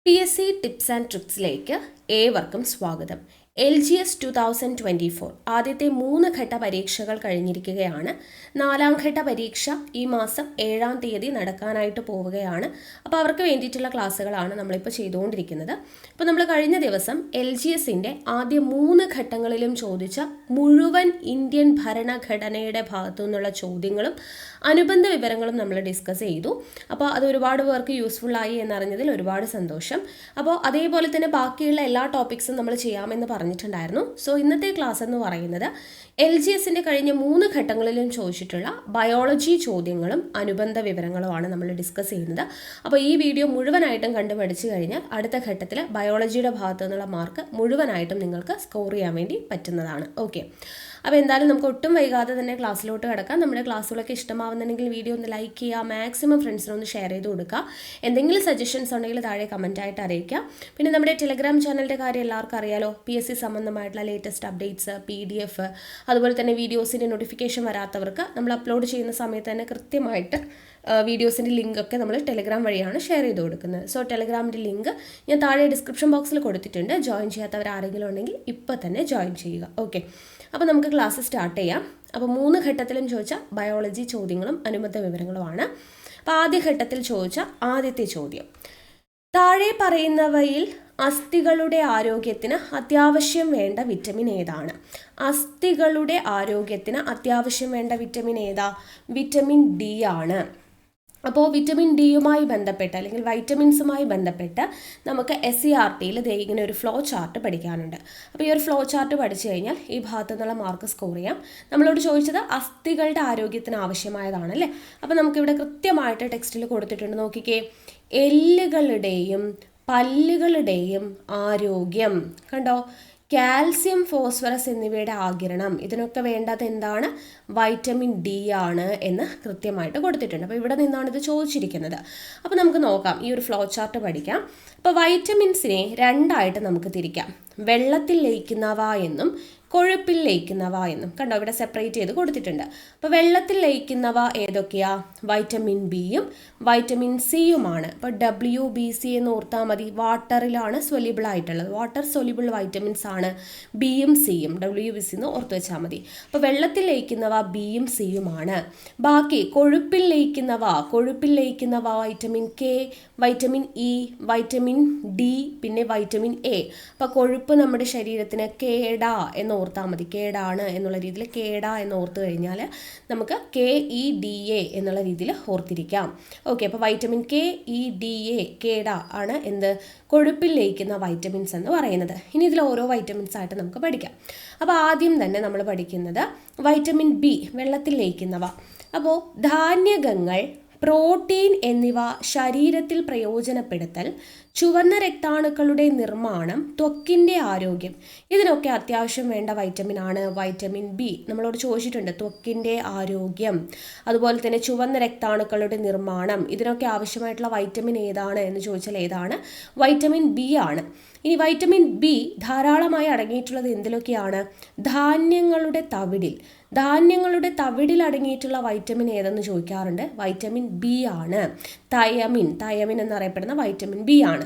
PSC tips and ട്രിക്സിലേക്ക് ഏവർക്കും സ്വാഗതം. LGS 2024 ആദ്യത്തെ 3 ഘട്ട പരീക്ഷകൾ കഴിഞ്ഞിരിക്കുകയാണ്. 4ാം ഘട്ട പരീക്ഷ ഈ മാസം 7-ാം തീയതി നടക്കാനായിട്ട് പോവുകയാണ്. അപ്പോൾ അവർക്ക് വേണ്ടിയിട്ടുള്ള ക്ലാസ്സുകളാണ് നമ്മളിപ്പോൾ ചെയ്തുകൊണ്ടിരിക്കുന്നത്. അപ്പോൾ നമ്മൾ കഴിഞ്ഞ ദിവസം LGSന്റെ ആദ്യ 3 ഘട്ടങ്ങളിലും ചോദിച്ച മുഴുവൻ ഇന്ത്യൻ ഭരണഘടനയുടെ ഭാഗത്തു നിന്നുള്ള ചോദ്യങ്ങളും അനുബന്ധ വിവരങ്ങളും നമ്മൾ ഡിസ്കസ് ചെയ്തു. അപ്പോൾ അത് ഒരുപാട് പേർക്ക് യൂസ്ഫുൾ ആയി എന്നറിഞ്ഞതിൽ ഒരുപാട് സന്തോഷം. അപ്പോൾ അതേപോലെ തന്നെ ബാക്കിയുള്ള എല്ലാ ടോപ്പിക്സും നമ്മൾ ചെയ്യാമെന്ന് പറഞ്ഞിട്ടുണ്ടായിരുന്നു. സോ ഇന്നത്തെ ക്ലാസ് എന്ന് പറയുന്നത് LGSന്റെ കഴിഞ്ഞ 3 ഘട്ടങ്ങളിലും ചോദിച്ചിട്ടുള്ള ബയോളജി ചോദ്യങ്ങളും അനുബന്ധ വിവരങ്ങളുമാണ് നമ്മൾ ഡിസ്കസ് ചെയ്യുന്നത്. അപ്പോൾ ഈ വീഡിയോ മുഴുവനായിട്ടും കണ്ടു പഠിച്ചു കഴിഞ്ഞാൽ അടുത്ത ഘട്ടത്തിൽ ബയോളജിയുടെ ഭാഗത്തു നിന്നുള്ള മാർക്ക് മുഴുവനായിട്ടും നിങ്ങൾക്ക് സ്കോർ ചെയ്യാൻ വേണ്ടി പറ്റുന്നതാണ്. ഓക്കെ, അപ്പോൾ എന്തായാലും നമുക്ക് ഒട്ടും വൈകാതെ തന്നെ ക്ലാസ്സിലോട്ട് കിടക്കാം. നമ്മുടെ ക്ലാസ്സുകളൊക്കെ ഇഷ്ടമാവുന്നുണ്ടെങ്കിൽ വീഡിയോ ഒന്ന് ലൈക്ക് ചെയ്യുക, മാക്സിമം ഫ്രണ്ട്സിനൊന്ന് ഷെയർ ചെയ്ത് കൊടുക്കുക. എന്തെങ്കിലും സജഷൻസ് ഉണ്ടെങ്കിൽ താഴെ കമൻറ്റായിട്ട് അറിയിക്കുക. പിന്നെ നമ്മുടെ ടെലഗ്രാം ചാനലിൻ്റെ കാര്യം എല്ലാവർക്കും അറിയാലോ. PSC സംബന്ധമായിട്ടുള്ള ലേറ്റസ്റ്റ് അപ്ഡേറ്റ്സ്, PDF, അതുപോലെ തന്നെ വീഡിയോസിൻ്റെ നോട്ടിഫിക്കേഷൻ വരാത്തവർക്ക് നമ്മൾ അപ്ലോഡ് ചെയ്യുന്ന സമയത്ത് തന്നെ കൃത്യമായിട്ട് വീഡിയോസിൻ്റെ ലിങ്കൊക്കെ നമ്മൾ ടെലഗ്രാം വഴിയാണ് ഷെയർ ചെയ്ത് കൊടുക്കുന്നത്. സോ ടെലഗ്രാമിൻ്റെ ലിങ്ക് ഞാൻ താഴെ ഡിസ്ക്രിപ്ഷൻ ബോക്സിൽ കൊടുത്തിട്ടുണ്ട്. ജോയിൻ ചെയ്യാത്തവർ ആരെങ്കിലും ഉണ്ടെങ്കിൽ ഇപ്പോൾ തന്നെ ജോയിൻ ചെയ്യുക. ഓക്കെ, അപ്പോൾ നമുക്ക് ക്ലാസ് സ്റ്റാർട്ട് ചെയ്യാം. അപ്പോൾ 3 ഘട്ടത്തിലും ചോദിച്ച ബയോളജി ചോദ്യങ്ങളും അനുബന്ധ വിവരങ്ങളുമാണ്. അപ്പോൾ ആദ്യ ഘട്ടത്തിൽ ചോദിച്ച ആദ്യത്തെ ചോദ്യം, താഴെ പറയുന്നവയിൽ അസ്ഥികളുടെ ആരോഗ്യത്തിന് അത്യാവശ്യം വേണ്ട വിറ്റമിൻ ഏതാണ്? അസ്ഥികളുടെ ആരോഗ്യത്തിന് അത്യാവശ്യം വേണ്ട വിറ്റമിൻ ഏതാ? വിറ്റമിൻ D ആണ്. അപ്പോൾ വിറ്റമിൻ ഡിയുമായി ബന്ധപ്പെട്ട് അല്ലെങ്കിൽ വൈറ്റമിൻസുമായി ബന്ധപ്പെട്ട് നമുക്ക് SCERTയിൽ ഇങ്ങനെ ഒരു ഫ്ലോ ചാർട്ട് പഠിക്കാനുണ്ട്. അപ്പോൾ ഈ ഒരു ഫ്ലോ ചാർട്ട് പഠിച്ചു കഴിഞ്ഞാൽ ഈ ഭാഗത്തു നിന്നുള്ള മാർക്ക് സ്കോർ ചെയ്യാം. നമ്മളോട് ചോദിച്ചത് അസ്ഥികളുടെ ആരോഗ്യത്തിന് ആവശ്യമായതാണല്ലേ. അപ്പോൾ നമുക്കിവിടെ കൃത്യമായിട്ട് ടെക്സ്റ്റിൽ കൊടുത്തിട്ടുണ്ട്. നോക്കിക്കേ, എല്ലുകളുടെയും പല്ലുകളുടെയും ആരോഗ്യം കണ്ടോ, കാൽസ്യം, ഫോസ്ഫറസ് എന്നിവയുടെ ആഗിരണം, ഇതിനൊക്കെ വേണ്ടത് എന്താണ്? വൈറ്റമിൻ D ആണ് എന്ന് കൃത്യമായിട്ട് കൊടുത്തിട്ടുണ്ട്. അപ്പോൾ ഇവിടെ നിന്നാണ് ഇത് ചോദിച്ചിരിക്കുന്നത്. അപ്പോൾ നമുക്ക് നോക്കാം, ഈ ഒരു ഫ്ലോ ചാർട്ട് പഠിക്കാം. അപ്പോൾ വൈറ്റമിൻസിനെ 2ആയിട്ട് നമുക്ക് തിരിക്കാം. വെള്ളത്തിൽ ലയിക്കുന്നവ എന്നും കൊഴുപ്പിൽ ലയിക്കുന്നവ എന്നും. കണ്ടോ, ഇവിടെ സെപ്പറേറ്റ് ചെയ്ത് കൊടുത്തിട്ടുണ്ട്. അപ്പോൾ വെള്ളത്തിൽ ലയിക്കുന്നവ ഏതൊക്കെയാ? വൈറ്റമിൻ Bയും വൈറ്റമിൻ Cയുമാണ്. അപ്പോൾ WBC എന്ന് ഓർത്താൽ മതി. വാട്ടറിലാണ് സൊല്യൂബിൾ ആയിട്ടുള്ളത്. വാട്ടർ സൊല്യൂബിൾ വൈറ്റമിൻസ് ആണ് Bയും Cയും. WBC എന്ന് ഓർത്ത് വെച്ചാൽ മതി. അപ്പോൾ വെള്ളത്തിൽ ലയിക്കുന്നവ Bയും Cയുമാണ്. ബാക്കി കൊഴുപ്പിൽ ലയിക്കുന്നവ vitamin K, vitamin E, vitamin D, പിന്നെ വൈറ്റമിൻ A. അപ്പോൾ കൊഴുപ്പ് നമ്മുടെ ശരീരത്തിന് കേട എന്ന് ഓർത്താൽ മതി. കേടാണ് എന്നുള്ള രീതിയിൽ കേട എന്ന് ഓർത്ത് കഴിഞ്ഞാൽ നമുക്ക് KEDA എന്നുള്ള രീതിയിൽ ഓർത്തിരിക്കാം. ഓക്കെ, അപ്പോൾ വൈറ്റമിൻ KEDA കേട ആണ് എന്ത്? കൊഴുപ്പിൽ ലയിക്കുന്ന വൈറ്റമിൻസ് എന്ന് പറയുന്നത്. ഇനി ഇതിൽ ഓരോ വൈറ്റമിൻസ് ആയിട്ട് നമുക്ക് പഠിക്കാം. അപ്പോൾ ആദ്യം തന്നെ നമ്മൾ പഠിക്കുന്നത് വൈറ്റമിൻ B, വെള്ളത്തിൽ ലയിക്കുന്നവ. അപ്പോൾ ധാന്യകങ്ങൾ, പ്രോട്ടീൻ എന്നിവ ശരീരത്തിൽ പ്രയോജനപ്പെടുത്തൽ, ചുവന്ന രക്താണുക്കളുടെ നിർമ്മാണം, ത്വക്കിൻ്റെ ആരോഗ്യം, ഇതിനൊക്കെ അത്യാവശ്യം വേണ്ട വൈറ്റമിൻ ആണ് വൈറ്റമിൻ B. നമ്മളോട് ചോദിച്ചിട്ടുണ്ട് ത്വക്കിൻ്റെ ആരോഗ്യം, അതുപോലെ തന്നെ ചുവന്ന രക്താണുക്കളുടെ നിർമ്മാണം, ഇതിനൊക്കെ ആവശ്യമായിട്ടുള്ള വൈറ്റമിൻ ഏതാണ് എന്ന് ചോദിച്ചാൽ ഏതാണ്? വൈറ്റമിൻ B ആണ്. ഇനി വൈറ്റമിൻ B ധാരാളമായി അടങ്ങിയിട്ടുള്ളത് എന്തിലൊക്കെയാണ്? ധാന്യങ്ങളുടെ തവിടിൽ അടങ്ങിയിട്ടുള്ള വൈറ്റമിൻ ഏതെന്ന് ചോദിക്കാറുണ്ട്. വൈറ്റമിൻ B ആണ്. തയമിൻ എന്നറിയപ്പെടുന്ന വൈറ്റമിൻ B ആണ്.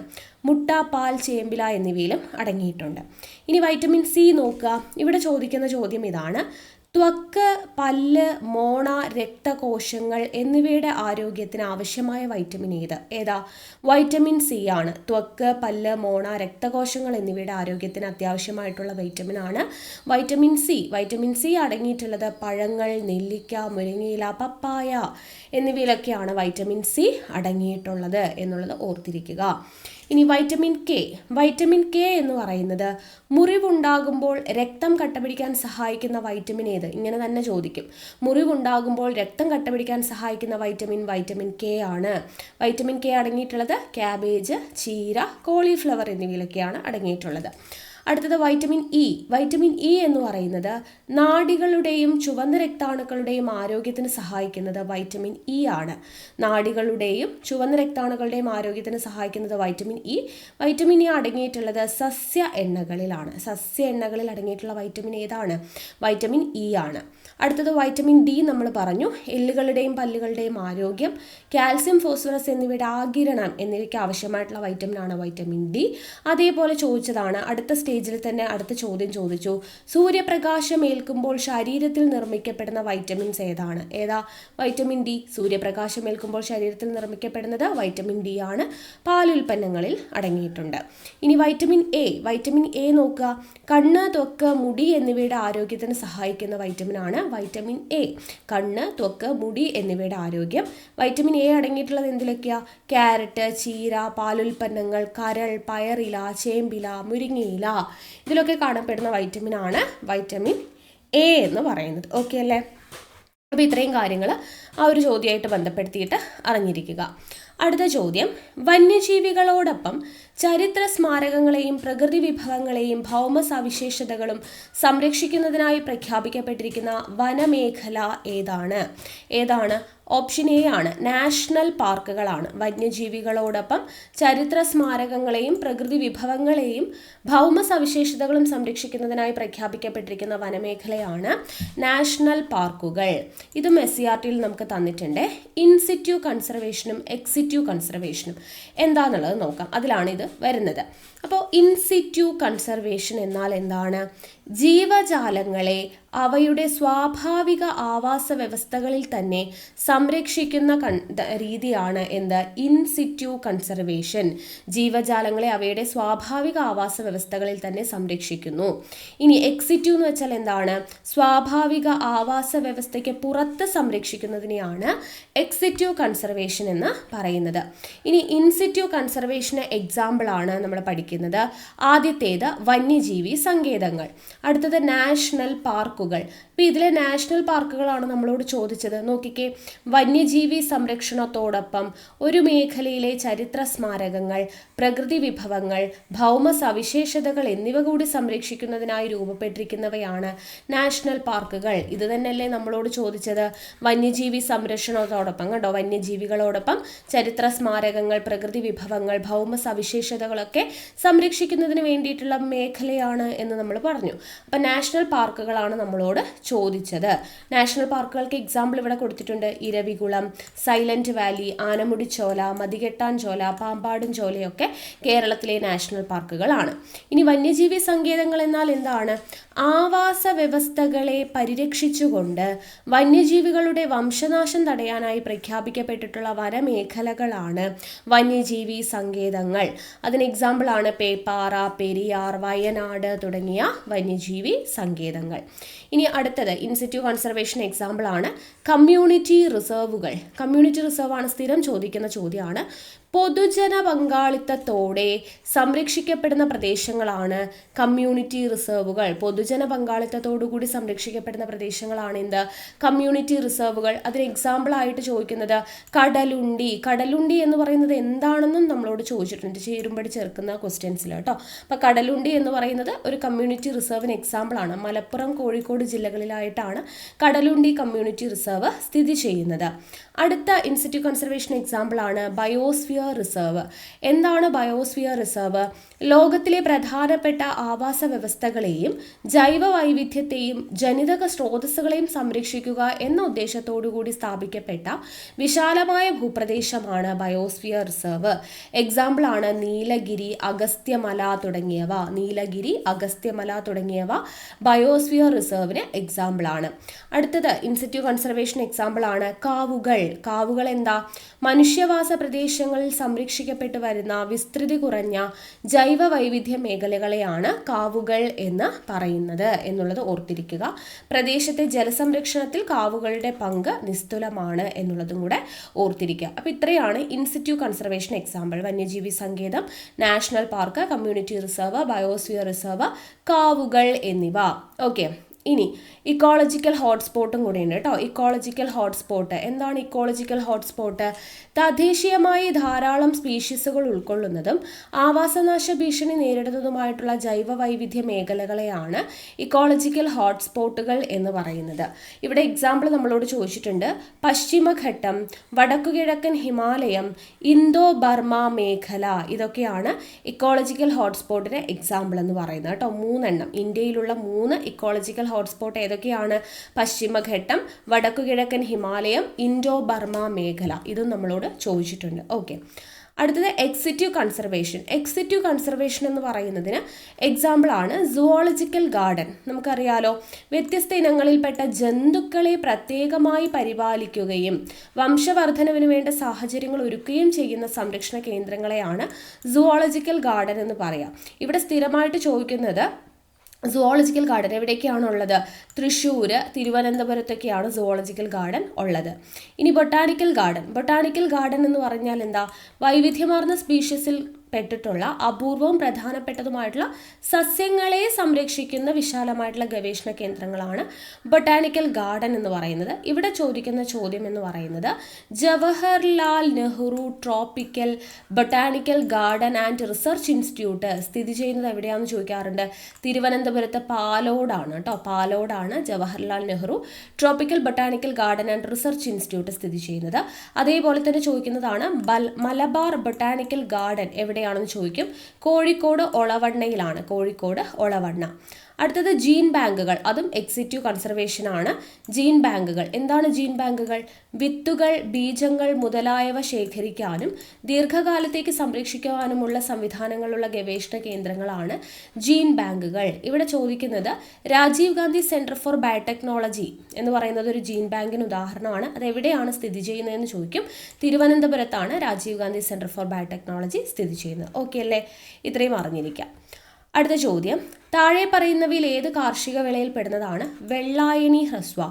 മുട്ട, പാൽ, ചേമ്പില എന്നിവയിലും അടങ്ങിയിട്ടുണ്ട്. ഇനി വൈറ്റമിൻ C നോക്കുക. ഇവിടെ ചോദിക്കുന്ന ചോദ്യം ഇതാണ്, ത്വക്ക്, പല്ല്, മോണ, രക്തകോശങ്ങൾ എന്നിവയുടെ ആരോഗ്യത്തിന് ആവശ്യമായ വൈറ്റമിൻ ഏതാ? വൈറ്റമിൻ C ആണ്. ത്വക്ക്, പല്ല്, മോണ, രക്തകോശങ്ങൾ എന്നിവയുടെ ആരോഗ്യത്തിന് അത്യാവശ്യമായിട്ടുള്ള വൈറ്റമിൻ ആണ് വൈറ്റമിൻ C. വൈറ്റമിൻ C അടങ്ങിയിട്ടുള്ളത് പഴങ്ങൾ, നെല്ലിക്ക, മുരിങ്ങയില, പപ്പായ എന്നിവയിലൊക്കെയാണ് വൈറ്റമിൻ C അടങ്ങിയിട്ടുള്ളത് എന്നുള്ളത് ഓർത്തിരിക്കുക. ഇനി വൈറ്റമിൻ K എന്ന് പറയുന്നത് മുറിവുണ്ടാകുമ്പോൾ രക്തം കട്ടപിടിക്കാൻ സഹായിക്കുന്ന വൈറ്റമിൻ ഏത്? ഇങ്ങനെ തന്നെ ചോദിക്കും. മുറിവുണ്ടാകുമ്പോൾ രക്തം കട്ടപിടിക്കാൻ സഹായിക്കുന്ന വൈറ്റമിൻ K ആണ്. വൈറ്റമിൻ K അടങ്ങിയിട്ടുള്ളത് ക്യാബേജ്, ചീര, കോളിഫ്ലവർ എന്നിവയിലൊക്കെയാണ് അടങ്ങിയിട്ടുള്ളത്. അടുത്തത് വൈറ്റമിൻ ഇ. വൈറ്റമിൻ ഇ എന്ന് പറയുന്നത് നാഡികളുടെയും ചുവന്ന രക്താണുക്കളുടെയും ആരോഗ്യത്തിന് സഹായിക്കുന്നത് വൈറ്റമിൻ ഇ ആണ്. നാഡികളുടെയും ചുവന്ന രക്താണുക്കളുടെയും ആരോഗ്യത്തിന് സഹായിക്കുന്നത് വൈറ്റമിൻ ഇ. വൈറ്റമിൻ ഇ അടങ്ങിയിട്ടുള്ളത് സസ്യ എണ്ണകളിലാണ്. സസ്യ എണ്ണകളിൽ അടങ്ങിയിട്ടുള്ള വൈറ്റമിൻ ഏതാണ്? വൈറ്റമിൻ ഇ ആണ്. അടുത്തത് വൈറ്റമിൻ ഡി നമ്മൾ പറഞ്ഞു. എല്ലുകളുടെയും പല്ലുകളുടെയും ആരോഗ്യം, കാൽസ്യം, ഫോസ്ഫറസ് എന്നിവയുടെ ആഗിരണം എന്നിവയ്ക്ക് ആവശ്യമായിട്ടുള്ള വൈറ്റമിൻ ആണ് വൈറ്റമിൻ ഡി. അതേപോലെ ചോദിച്ചതാണ്, അടുത്ത സ്റ്റേജിൽ തന്നെ അടുത്ത ചോദ്യം ചോദിച്ചു, സൂര്യപ്രകാശം ഏൽക്കുമ്പോൾ ശരീരത്തിൽ നിർമ്മിക്കപ്പെടുന്ന വൈറ്റമിൻസ് ഏതാണ്? ഏതാ? Vitamin D. സൂര്യപ്രകാശം ഏൽക്കുമ്പോൾ ശരീരത്തിൽ നിർമ്മിക്കപ്പെടുന്നത് വൈറ്റമിൻ ഡി ആണ്. പാലുൽപ്പന്നങ്ങളിൽ അടങ്ങിയിട്ടുണ്ട്. ഇനി വൈറ്റമിൻ എ. വൈറ്റമിൻ എ നോക്കുക, കണ്ണ്, ത്വക്ക്, മുടി എന്നിവയുടെ ആരോഗ്യത്തിന് സഹായിക്കുന്ന വൈറ്റമിൻ ആണ് വൈറ്റമിൻ എ. കണ്ണ്, ത്വക്ക്, മുടി എന്നിവയുടെ ആരോഗ്യം. വൈറ്റമിൻ എ അടങ്ങിയിട്ടുള്ളത് എന്തിലൊക്കെയാ? ക്യാരറ്റ്, ചീര, പാലുൽപ്പന്നങ്ങൾ, കരൾ, പയറില, ചേമ്പില, മുരിങ്ങയില, ഇതിലൊക്കെ കാണപ്പെടുന്ന വൈറ്റമിൻ ആണ് വൈറ്റമിൻ എ എന്ന് പറയുന്നത്. ഓക്കെ അല്ലേ? അപ്പോൾ ഇത്രയും കാര്യങ്ങൾ ആ ഒരു ചോദ്യമായിട്ട് ബന്ധപ്പെടുത്തിയിട്ട് അറിഞ്ഞിരിക്കുക. അടുത്ത ചോദ്യം, വന്യജീവികളോടൊപ്പം ചരിത്ര സ്മാരകങ്ങളെയും പ്രകൃതി വിഭവങ്ങളെയും ഭൗമ സവിശേഷതകളും സംരക്ഷിക്കുന്നതിനായി പ്രഖ്യാപിക്കപ്പെട്ടിരിക്കുന്ന വനമേഖല ഏതാണ്? ഏതാണ്? ഓപ്ഷൻ എ ആണ്, നാഷണൽ പാർക്കുകളാണ്. വന്യജീവികളോടൊപ്പം ചരിത്ര സ്മാരകങ്ങളെയും പ്രകൃതി വിഭവങ്ങളെയും ഭൗമ സവിശേഷതകളും സംരക്ഷിക്കുന്നതിനായി പ്രഖ്യാപിക്കപ്പെട്ടിരിക്കുന്ന വനമേഖലയാണ് നാഷണൽ പാർക്കുകൾ. ഇതും SCERT നമുക്ക് തന്നിട്ടുണ്ട്. ഇൻസിറ്റ്യൂ കൺസർവേഷനും എക്സിറ്റ്യൂ കൺസർവേഷനും എന്താണെന്നുള്ളത് നോക്കാം. അതിലാണ് ഇത് വരുന്നത്. അപ്പോൾ ഇൻസിറ്റ്യൂ കൺസർവേഷൻ എന്നാൽ എന്താണ്? ജീവജാലങ്ങളെ അവയുടെ സ്വാഭാവിക ആവാസ വ്യവസ്ഥകളിൽ തന്നെ സംരക്ഷിക്കുന്ന രീതിയാണ് എന്ത്? In situ conservation. ജീവജാലങ്ങളെ അവയുടെ സ്വാഭാവിക ആവാസ വ്യവസ്ഥകളിൽ തന്നെ സംരക്ഷിക്കുന്നു. ഇനി എക്സിറ്റ്യൂ എന്ന് വെച്ചാൽ എന്താണ്? സ്വാഭാവിക ആവാസ വ്യവസ്ഥയ്ക്ക് പുറത്ത് സംരക്ഷിക്കുന്നതിനെയാണ് എക്സിറ്റ്യൂ കൺസർവേഷൻ എന്ന് പറയുന്നത്. ഇനി ഇൻസിറ്റ്യൂ കൺസർവേഷന് എക്സാമ്പിൾ ആണ് നമ്മൾ പഠിക്കുന്നത്. ആദ്യത്തേത് വന്യജീവി സങ്കേതങ്ങൾ, അടുത്തത് നാഷണൽ പാർക്കുകൾ. അപ്പോൾ ഇതിലെ നാഷണൽ പാർക്കുകളാണ് നമ്മളോട് ചോദിച്ചത്. നോക്കിക്കേ, വന്യജീവി സംരക്ഷണത്തോടൊപ്പം ഒരു മേഖലയിലെ ചരിത്ര സ്മാരകങ്ങൾ, പ്രകൃതി വിഭവങ്ങൾ, ഭൗമ സവിശേഷതകൾ എന്നിവ കൂടി സംരക്ഷിക്കുന്നതിനായി രൂപപ്പെട്ടിരിക്കുന്നവയാണ് നാഷണൽ പാർക്കുകൾ. ഇത് തന്നെയല്ലേ നമ്മളോട് ചോദിച്ചത്? വന്യജീവി സംരക്ഷണത്തോടൊപ്പം, കണ്ടോ, വന്യജീവികളോടൊപ്പം ചരിത്ര സ്മാരകങ്ങൾ, പ്രകൃതി വിഭവങ്ങൾ, ഭൗമ സവിശേഷതകളൊക്കെ സംരക്ഷിക്കുന്നതിന് വേണ്ടിയിട്ടുള്ള മേഖലയാണ് എന്ന് നമ്മൾ പറഞ്ഞു. അപ്പം നാഷണൽ പാർക്കുകളാണ് നമ്മളോട് ചോദിച്ചത്. നാഷണൽ പാർക്കുകൾക്ക് എക്സാമ്പിൾ ഇവിടെ കൊടുത്തിട്ടുണ്ട്. ഇരവികുളം, സൈലന്റ് വാലി, ആനമുടിച്ചോല, മതികെട്ടാൻ ചോല, പാമ്പാടും ചോലയൊക്കെ കേരളത്തിലെ നാഷണൽ പാർക്കുകളാണ്. ഇനി വന്യജീവി സങ്കേതങ്ങൾ എന്നാൽ എന്താണ്? ആവാസ വ്യവസ്ഥകളെ പരിരക്ഷിച്ചുകൊണ്ട് വന്യജീവികളുടെ വംശനാശം തടയാനായി പ്രഖ്യാപിക്കപ്പെട്ടിട്ടുള്ള വനമേഖലകളാണ് വന്യജീവി സങ്കേതങ്ങൾ. അതിന് എക്സാമ്പിൾ ആണ് പേപ്പാറ, പെരിയാർ, വയനാട് തുടങ്ങിയ വന്യജീവി സങ്കേതങ്ങൾ. ഇനി അടുത്തത് ഇൻസിറ്റ്യൂ കൺസർവേഷൻ എക്സാമ്പിൾ ആണ് കമ്മ്യൂണിറ്റി റിസർവുകൾ. കമ്മ്യൂണിറ്റി റിസർവ് ആണ്, സ്ഥിരം ചോദിക്കുന്ന ചോദ്യമാണ്. പൊതുജന പങ്കാളിത്തത്തോടെ സംരക്ഷിക്കപ്പെടുന്ന പ്രദേശങ്ങളാണ് കമ്മ്യൂണിറ്റി റിസർവുകൾ. പൊതുജന പങ്കാളിത്തത്തോടുകൂടി സംരക്ഷിക്കപ്പെടുന്ന പ്രദേശങ്ങളാണ് എന്ത്? കമ്മ്യൂണിറ്റി റിസർവുകൾ. അതിന് എക്സാമ്പിൾ ആയിട്ട് ചോദിക്കുന്നത് കടലുണ്ടി. കടലുണ്ടി എന്ന് പറയുന്നത് എന്താണെന്നും നമ്മളോട് ചോദിച്ചിട്ടുണ്ട്, ചേരുമ്പടി ചേർക്കുന്ന ക്വസ്റ്റ്യൻസിൽ കേട്ടോ. അപ്പോൾ കടലുണ്ടി എന്ന് പറയുന്നത് ഒരു കമ്മ്യൂണിറ്റി റിസർവിന് എക്സാമ്പിൾ ആണ്. മലപ്പുറം, കോഴിക്കോട് ജില്ലകളിലായിട്ടാണ് കടലുണ്ടി കമ്മ്യൂണിറ്റി റിസർവ് സ്ഥിതി ചെയ്യുന്നത്. അടുത്ത ഇൻസിറ്റ്യൂ കൺസർവേഷൻ എക്സാമ്പിൾ ആണ് ബയോസ്ഫിയർ റിസർവ്. എന്താണ് ബയോസ്ഫിയർ റിസർവ്? ലോകത്തിലെ പ്രധാനപ്പെട്ട ആവാസ വ്യവസ്ഥകളെയും ജൈവ വൈവിധ്യത്തെയും ജനിതക സ്രോതസ്സുകളെയും സംരക്ഷിക്കുക എന്ന ഉദ്ദേശത്തോടുകൂടി സ്ഥാപിക്കപ്പെട്ട വിശാലമായ ഭൂപ്രദേശമാണ് ബയോസ്ഫിയർ റിസർവ്. എക്സാമ്പിൾ ആണ് നീലഗിരി, അഗസ്ത്യമല തുടങ്ങിയവ. നീലഗിരി, അഗസ്ത്യമല തുടങ്ങിയവ ബയോസ്ഫിയർ റിസർവിന് എക്സാമ്പിൾ ആണ്. അടുത്തത് ഇൻസിറ്റ്യൂ കൺസർവേഷൻ എക്സാമ്പിൾ ആണ് കാവുകൾ. കാവുകൾ എന്താ? മനുഷ്യവാസ പ്രദേശങ്ങളിൽ സംരക്ഷിക്കപ്പെട്ടു വരുന്ന വിസ്തൃതി കുറഞ്ഞ ജൈവ വൈവിധ്യ മേഖലകളെയാണ് കാവുകൾ എന്ന് പറയുന്നത് എന്നുള്ളത് ഓർത്തിരിക്കുക. പ്രദേശത്തെ ജലസംരക്ഷണത്തിൽ കാവുകളുടെ പങ്ക് നിസ്തുലമാണ് എന്നുള്ളതും കൂടെ ഓർത്തിരിക്കുക. അപ്പോൾ ഇത്രയാണ് ഇൻസിറ്റ്യൂ കൺസർവേഷൻ എക്സാമ്പിൾ. വന്യജീവി സങ്കേതം, national park, community reserve, biosphere reserve, കാവുകൾ എന്നിവ. ഓക്കെ, ഇനി ഇക്കോളജിക്കൽ ഹോട്ട്സ്പോട്ടും കൂടി ഉണ്ട് കേട്ടോ. ഇക്കോളജിക്കൽ ഹോട്ട്സ്പോട്ട് എന്താണ്? ഇക്കോളജിക്കൽ ഹോട്ട്സ്പോട്ട് തദ്ദേശീയമായി ധാരാളം സ്പീഷീസുകൾ ഉൾക്കൊള്ളുന്നതും ആവാസനാശ ഭീഷണി നേരിടുന്നതുമായിട്ടുള്ള ജൈവ വൈവിധ്യ മേഖലകളെയാണ് ഇക്കോളജിക്കൽ ഹോട്ട്സ്പോട്ടുകൾ എന്ന് പറയുന്നത്. ഇവിടെ എക്സാമ്പിൾ നമ്മളോട് ചോദിച്ചിട്ടുണ്ട്. പശ്ചിമഘട്ടം, വടക്കുകിഴക്കൻ ഹിമാലയം, ഇന്തോ ബർമ മേഖല, ഇതൊക്കെയാണ് ഇക്കോളജിക്കൽ ഹോട്ട്സ്പോട്ടിന് എക്സാമ്പിൾ എന്ന് പറയുന്നത് കേട്ടോ. 3 എണ്ണം. ഇന്ത്യയിലുള്ള 3 ഇക്കോളജിക്കൽ ഹോട്ട്സ്പോട്ട് ഏതൊക്കെയാണ്? പശ്ചിമഘട്ടം, വടക്കുകിഴക്കൻ ഹിമാലയം, ഇൻഡോ ബർമ മേഖല. ഇതും നമ്മളോട് ചോദിച്ചിട്ടുണ്ട്. ഓക്കെ, അടുത്തത് എക്സിറ്റീവ് കൺസർവേഷൻ. എക്സിറ്റീവ് കൺസർവേഷൻ എന്ന് പറയുന്നതിന് എക്സാമ്പിൾ ആണ് സുവോളജിക്കൽ ഗാർഡൻ. നമുക്കറിയാലോ, വ്യത്യസ്ത ഇനങ്ങളിൽപ്പെട്ട ജന്തുക്കളെ പ്രത്യേകമായി പരിപാലിക്കുകയും വംശവർദ്ധനവിന് വേണ്ട സാഹചര്യങ്ങൾ ഒരുക്കുകയും ചെയ്യുന്ന സംരക്ഷണ കേന്ദ്രങ്ങളെയാണ് സുവോളജിക്കൽ ഗാർഡൻ എന്ന് പറയാം. ഇവിടെ സ്ഥിരമായിട്ട് ചോദിക്കുന്നത് സുവോളജിക്കൽ ഗാർഡൻ എവിടേക്കാണുള്ളത്? തൃശ്ശൂർ, തിരുവനന്തപുരത്തൊക്കെയാണ് സുവോളജിക്കൽ ഗാർഡൻ ഉള്ളത്. ഇനി ബൊട്ടാണിക്കൽ ഗാർഡൻ. ബൊട്ടാണിക്കൽ ഗാർഡൻ എന്ന് പറഞ്ഞാൽ എന്താ? വൈവിധ്യമാർന്ന സ്പീഷീസിൽ പെട്ടിട്ടുള്ള അപൂർവവും പ്രധാനപ്പെട്ടതുമായിട്ടുള്ള സസ്യങ്ങളെ സംരക്ഷിക്കുന്ന വിശാലമായിട്ടുള്ള ഗവേഷണ കേന്ദ്രങ്ങളാണ് ബൊട്ടാണിക്കൽ ഗാർഡൻ എന്ന് പറയുന്നത്. ഇവിടെ ചോദിക്കുന്ന ചോദ്യം എന്ന് പറയുന്നത് Jawaharlal Nehru tropical botanical garden and research institute സ്ഥിതി ചെയ്യുന്നത് എവിടെയാണെന്ന് ചോദിക്കാറുണ്ട്. തിരുവനന്തപുരത്ത് പാലോടാണ് കേട്ടോ. പാലോടാണ് Jawaharlal Nehru tropical botanical garden and research institute സ്ഥിതി ചെയ്യുന്നത്. അതേപോലെ തന്നെ ചോദിക്കുന്നതാണ് മലബാർ ബൊട്ടാണിക്കൽ ഗാർഡൻ എവിടെയാണെന്ന് ചോദിക്കും. കോഴിക്കോട് ഒളവണ്ണയിലാണ്. കോഴിക്കോട് ഒളവണ്ണ. അടുത്തത് ജീൻ ബാങ്കുകൾ. അതും എക്സിറ്റീവ് കൺസർവേഷൻ ആണ്. ജീൻ ബാങ്കുകൾ എന്താണ്? ജീൻ ബാങ്കുകൾ വിത്തുകൾ, ബീജങ്ങൾ മുതലായവ ശേഖരിക്കാനും ദീർഘകാലത്തേക്ക് സംരക്ഷിക്കുവാനുമുള്ള സംവിധാനങ്ങളുള്ള ഗവേഷണ കേന്ദ്രങ്ങളാണ് ജീൻ ബാങ്കുകൾ. ഇവിടെ ചോദിക്കുന്നത് Rajiv Gandhi centre for biotechnology എന്ന് പറയുന്നത് ഒരു ജീൻ ബാങ്കിന് ഉദാഹരണമാണ്. അത് എവിടെയാണ് സ്ഥിതി ചെയ്യുന്നതെന്ന് ചോദിക്കും. തിരുവനന്തപുരത്താണ് Rajiv Gandhi centre for biotechnology സ്ഥിതി ചെയ്യുന്നത്. ഓക്കെ അല്ലേ? ഇത്രയും അറിഞ്ഞിരിക്കാം. അടുത്ത ചോദ്യം, താഴെ പറയുന്നവയിൽ ഏത് കാർഷിക വിളയിൽ പെടുന്നതാണ്? വെള്ളായണി ഹ്രസ്വ.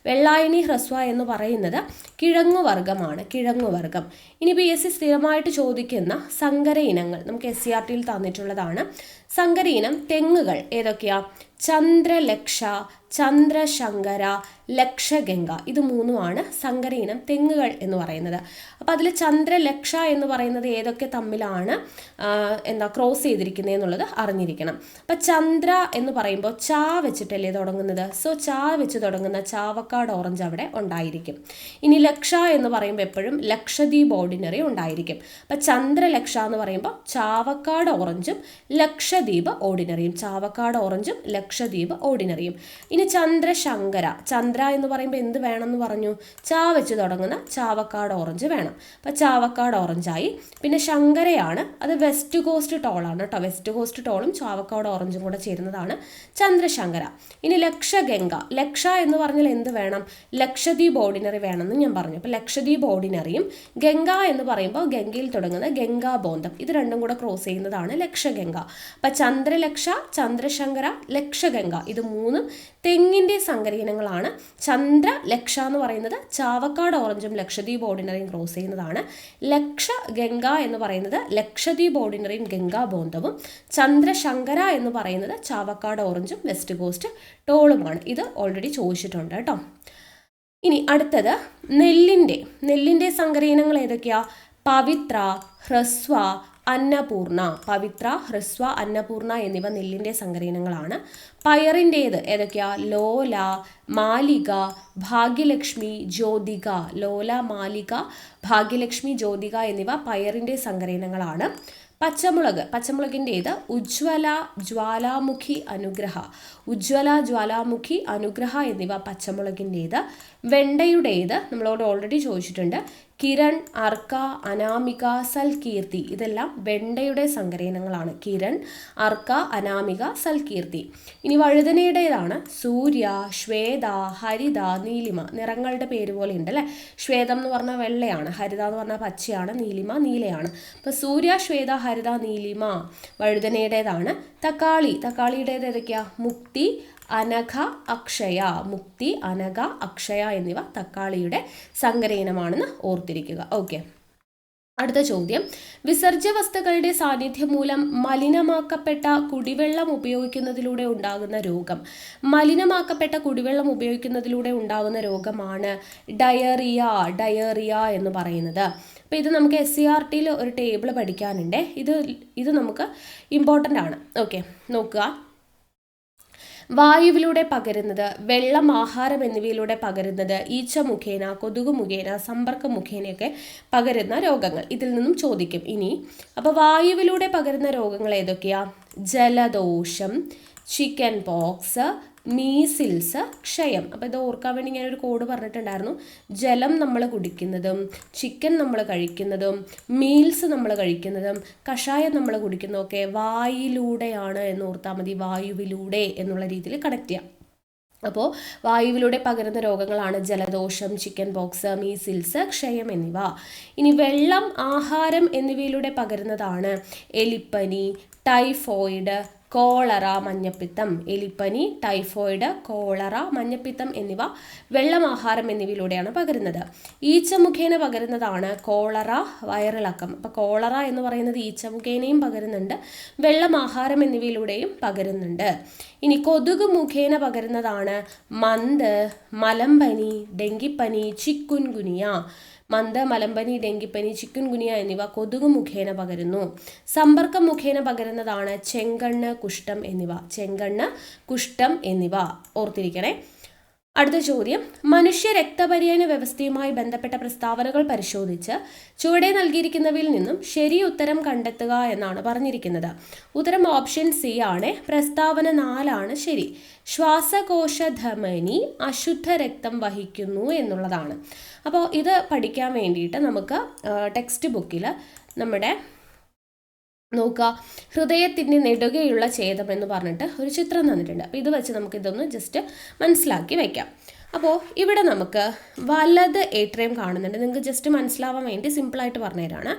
വെള്ളായണി ഹ്രസ്വ എന്ന് പറയുന്നത് കിഴങ്ങുവർഗ്ഗമാണ്. കിഴങ്ങുവർഗ്ഗം. ഇനി PSC സ്ഥിരമായിട്ട് ചോദിക്കുന്ന സങ്കര ഇനങ്ങൾ നമുക്ക് SCRTയിൽ തന്നിട്ടുള്ളതാണ്. സങ്കര ഇനം തെങ്ങുകൾ ഏതൊക്കെയാ? ചന്ദ്രലക്ഷ, ചന്ദ്രശങ്കര, ലക്ഷഗംഗ. ഇത് 3ഉമാണ് സങ്കര ഇനം തെങ്ങുകൾ എന്ന് പറയുന്നത്. അപ്പോൾ അതിൽ ചന്ദ്രലക്ഷ എന്ന് പറയുന്നത് ഏതൊക്കെ തമ്മിലാണ് ക്രോസ് ചെയ്തിരിക്കുന്നത് എന്നുള്ളത് അറിഞ്ഞിരിക്കണം. അപ്പം ചന്ദ്ര എന്ന് പറയുമ്പോൾ ചാ വെച്ചിട്ടല്ലേ തുടങ്ങുന്നത്. സോ ചാ വെച്ച് തുടങ്ങുന്ന ചാവക്കാട് ഓറഞ്ച് അവിടെ ഉണ്ടായിരിക്കും. ഇനി ലക്ഷ എന്ന് പറയുമ്പോൾ എപ്പോഴും ലക്ഷദ്വീപ് ഓർഡിനറി ഉണ്ടായിരിക്കും. അപ്പം ചന്ദ്രലക്ഷ എന്ന് പറയുമ്പോൾ ചാവക്കാട് ഓറഞ്ചും ലക്ഷദ്വീപ് ഓർഡിനറിയും. ചാവക്കാട് ഓറഞ്ചും ലക്ഷദ്വീപ് ഓർഡിനറിയും. ഇനി ചന്ദ്രശങ്കര. ചന്ദ്ര എന്ന് പറയുമ്പോൾ എന്ത് വേണമെന്ന് പറഞ്ഞു? ചാ വെച്ച് തുടങ്ങുന്ന ചാവക്കാട് ഓറഞ്ച് വേണം. അപ്പം ചാവക്കാട് ഓറഞ്ചായി. പിന്നെ ശങ്കരയാണ്, അത് വെസ്റ്റ് കോസ്റ്റ് ടോളാണ് കേട്ടോ. വെസ്റ്റ് കോസ്റ്റ് ടോളും ചാവക്കാട് ഓറഞ്ചും കൂടെ ചേരുന്നതാണ് ചന്ദ്രശങ്കര. ഇനി ലക്ഷഗംഗ. ലക്ഷ എന്ന് പറഞ്ഞാൽ എന്ത് വേണം? ലക്ഷദ്വീപ് ഓർഡിനറി വേണമെന്ന് ഞാൻ പറഞ്ഞു. അപ്പം ലക്ഷദ്വീപ് ഓർഡിനറിയും ഗംഗ എന്ന് പറയുമ്പോൾ ഗംഗയിൽ തുടങ്ങുന്ന ഗംഗാബോന്ധം, ഇത് രണ്ടും കൂടെ ക്രോസ് ചെയ്യുന്നതാണ് ലക്ഷഗംഗ. അപ്പം ചന്ദ്രലക്ഷ, ചന്ദ്രശങ്കര, ലക്ഷഗംഗ ഇത് 3ഉം തെങ്ങിൻ്റെ സങ്കരയിനങ്ങളാണ്. ചന്ദ്രലക്ഷ എന്ന് പറയുന്നത് ചാവക്കാട് ഓറഞ്ചും ലക്ഷദ്വീപ് ഓർഡിനറിയും ക്രോസ് ചെയ്യുന്നതാണ്. ലക്ഷഗംഗ എന്ന് പറയുന്നത് ലക്ഷദ്വീപ് ഓർഡിനറിയും ഗംഗാബോന്ധവും. ചന്ദ്രശങ്കര എന്ന് പറയുന്നത് ചാവക്കാട് ഓറഞ്ചും വെസ്റ്റ് കോസ്റ്റ് ടോളുമാണ്. ഇത് ഓൾറെഡി ചോദിച്ചിട്ടുണ്ട് കേട്ടോ. ഇനി അടുത്തത് നെല്ലിൻ്റെ സങ്കരയിനങ്ങൾ ഏതൊക്കെയാ? പവിത്ര, ഹ്രസ്വ, അന്നപൂർണ. പവിത്ര, ഹ്രസ്വ, അന്നപൂർണ എന്നിവ നെല്ലിൻ്റെ സങ്കരയിനങ്ങളാണ്. പയറിൻ്റേത് ഏതൊക്കെയാ? ലോല, മാലിക, ഭാഗ്യലക്ഷ്മി, ജ്യോതിക. ലോല, മാലിക, ഭാഗ്യലക്ഷ്മി, ജ്യോതിക എന്നിവ പയറിൻ്റെ സങ്കരയിനങ്ങളാണ്. പച്ചമുളകിൻ്റേത് ഉജ്ജ്വല, ജ്വാലാമുഖി, അനുഗ്രഹ. ഉജ്ജ്വല, ജ്വാലാമുഖി, അനുഗ്രഹ എന്നിവ പച്ചമുളകിൻ്റേത്. വെണ്ടയുടേത് നമ്മളോട് ഓൾറെഡി ചോദിച്ചിട്ടുണ്ട്. കിരൺ, അർക്ക, അനാമിക, സൽകീർത്തി. ഇതെല്ലാം വെണ്ടയുടെ സങ്കരയിനങ്ങളാണ്. കിരൺ, അർക്ക, അനാമിക, സൽകീർത്തി. ഇനി വഴുതനയുടേതാണ് സൂര്യ, ശ്വേത, ഹരിത, നീലിമ. നിറങ്ങളുടെ പേര് പോലെ ഉണ്ട് അല്ലേ. ശ്വേതം എന്ന് പറഞ്ഞാൽ വെള്ളയാണ്, ഹരിത എന്ന് പറഞ്ഞാൽ പച്ചയാണ്, നീലിമ നീലയാണ്. അപ്പോൾ സൂര്യ, ശ്വേത, ഹരിത, നീലിമ വഴുതനയുടേതാണ്. തക്കാളിയുടേത് ഏതൊക്കെയാ? മുക്തി, അനഘ, അക്ഷയ. മുക്തി, അനഘ, അക്ഷയ എന്നിവ തക്കാളിയുടെ സങ്കരയിനമാണെന്ന് ഓർത്തിരിക്കുക. ഓക്കെ. അടുത്ത ചോദ്യം, വിസർജ്യ വസ്തുക്കളുടെ സാന്നിധ്യം മൂലം മലിനമാക്കപ്പെട്ട കുടിവെള്ളം ഉപയോഗിക്കുന്നതിലൂടെ ഉണ്ടാകുന്ന രോഗം. മലിനമാക്കപ്പെട്ട കുടിവെള്ളം ഉപയോഗിക്കുന്നതിലൂടെ ഉണ്ടാകുന്ന രോഗമാണ് ഡയറിയ എന്ന് പറയുന്നത്. അപ്പോൾ ഇത് നമുക്ക് SCERTയിൽ ഒരു ടേബിൾ പഠിക്കാനുണ്ട്. ഇത് നമുക്ക് ഇമ്പോർട്ടൻ്റ് ആണ്. ഓക്കെ, നോക്കുക. വായുവിലൂടെ പകരുന്നത്, വെള്ളം, ആഹാരം എന്നിവയിലൂടെ പകരുന്നത്, ഈച്ച മുഖേന, കൊതുക് മുഖേന, സമ്പർക്കം മുഖേനയൊക്കെ പകരുന്ന രോഗങ്ങൾ ഇതിൽ നിന്നും ചോദിക്കും. ഇനി അപ്പോൾ വായുവിലൂടെ പകരുന്ന രോഗങ്ങൾ ഏതൊക്കെയാ? ജലദോഷം, ചിക്കൻ പോക്സ്, മീസിൽസ്, ക്ഷയം. അപ്പോൾ ഇത് ഓർക്കാൻ വേണ്ടി ഞാനൊരു കോഡ് പറഞ്ഞിട്ടുണ്ടായിരുന്നു. ജലം നമ്മൾ കുടിക്കുന്നതും, ചിക്കൻ നമ്മൾ കഴിക്കുന്നതും, മീൽസ് നമ്മൾ കഴിക്കുന്നതും, കഷായം നമ്മൾ കുടിക്കുന്നതൊക്കെ വായിലൂടെയാണ് എന്ന് ഓർത്താൽ മതി. വായുവിലൂടെ എന്നുള്ള രീതിയിൽ കണക്ട് ചെയ്യാം. അപ്പോൾ വായുവിലൂടെ പകരുന്ന രോഗങ്ങളാണ് ജലദോഷം, ചിക്കൻ പോക്സ്, മീസിൽസ്, ക്ഷയം എന്നിവ. ഇനി വെള്ളം, ആഹാരം എന്നിവയിലൂടെ പകരുന്നതാണ് എലിപ്പനി, ടൈഫോയിഡ്, കോളറ, മഞ്ഞപ്പിത്തം. എലിപ്പനി, ടൈഫോയിഡ്, കോളറ, മഞ്ഞപ്പിത്തം എന്നിവ വെള്ളം, ആഹാരം എന്നിവയിലൂടെയാണ് പകരുന്നത്. ഈച്ച മുഖേന പകരുന്നതാണ് കോളറ, വയറിളക്കം. അപ്പോൾ കോളറ എന്ന് പറയുന്നത് ഈച്ച മുഖേനയും പകരുന്നുണ്ട്, വെള്ളം, ആഹാരം എന്നിവയിലൂടെയും പകരുന്നുണ്ട്. ഇനി കൊതുക് മുഖേന പകരുന്നതാണ് മന്ത്, മലമ്പനി, ഡെങ്കിപ്പനി, ചിക്കുൻ ഗുനിയ. മന്ത്, മലമ്പനി, ഡെങ്കിപ്പനി, ചിക്കുൻ ഗുനിയ എന്നിവ കൊതുക് മുഖേന പകരുന്നു. സമ്പർക്കം മുഖേന പകരുന്നതാണ് ചെങ്കണ്ണ്, കുഷ്ഠം എന്നിവ. ചെങ്കണ്ണ്, കുഷ്ഠം എന്നിവ ഓർത്തിരിക്കണേ. അടുത്ത ചോദ്യം, മനുഷ്യ രക്തപര്യന വ്യവസ്ഥയുമായി ബന്ധപ്പെട്ട പ്രസ്താവനകൾ പരിശോധിച്ച് ചുവടെ നൽകിയിരിക്കുന്നവയിൽ നിന്നും ശരി ഉത്തരം കണ്ടെത്തുക എന്നാണ് പറഞ്ഞിരിക്കുന്നത്. ഉത്തരം ഓപ്ഷൻ സി ആണ്. പ്രസ്താവന 4 ആണ് ശരി. ശ്വാസകോശ ധമനി അശുദ്ധ രക്തം വഹിക്കുന്നു എന്നുള്ളതാണ്. അപ്പോൾ ഇത് പഠിക്കാൻ വേണ്ടിയിട്ട് നമുക്ക് ടെക്സ്റ്റ് ബുക്കിൽ നമ്മുടെ നോക്കുക, ഹൃദയത്തിൻ്റെ നെടുകയുള്ള ഛേദം എന്ന് പറഞ്ഞിട്ട് ഒരു ചിത്രം തന്നിട്ടുണ്ട്. അപ്പോൾ ഇത് വെച്ച് നമുക്കിതൊന്ന് ജസ്റ്റ് മനസ്സിലാക്കി വയ്ക്കാം. അപ്പോൾ ഇവിടെ നമുക്ക് വലത് ഏട്രിയം കാണുന്നുണ്ട്. നിങ്ങൾക്ക് ജസ്റ്റ് മനസ്സിലാവാൻ വേണ്ടി സിമ്പിളായിട്ട് പറഞ്ഞുതരാണ്.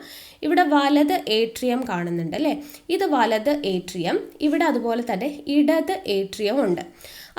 ഇവിടെ വലത് ഏട്രിയം കാണുന്നുണ്ട് അല്ലേ? ഇത് വലത് ഏട്രിയം. ഇവിടെ അതുപോലെ തന്നെ ഇടത് ഏട്രിയം ഉണ്ട്.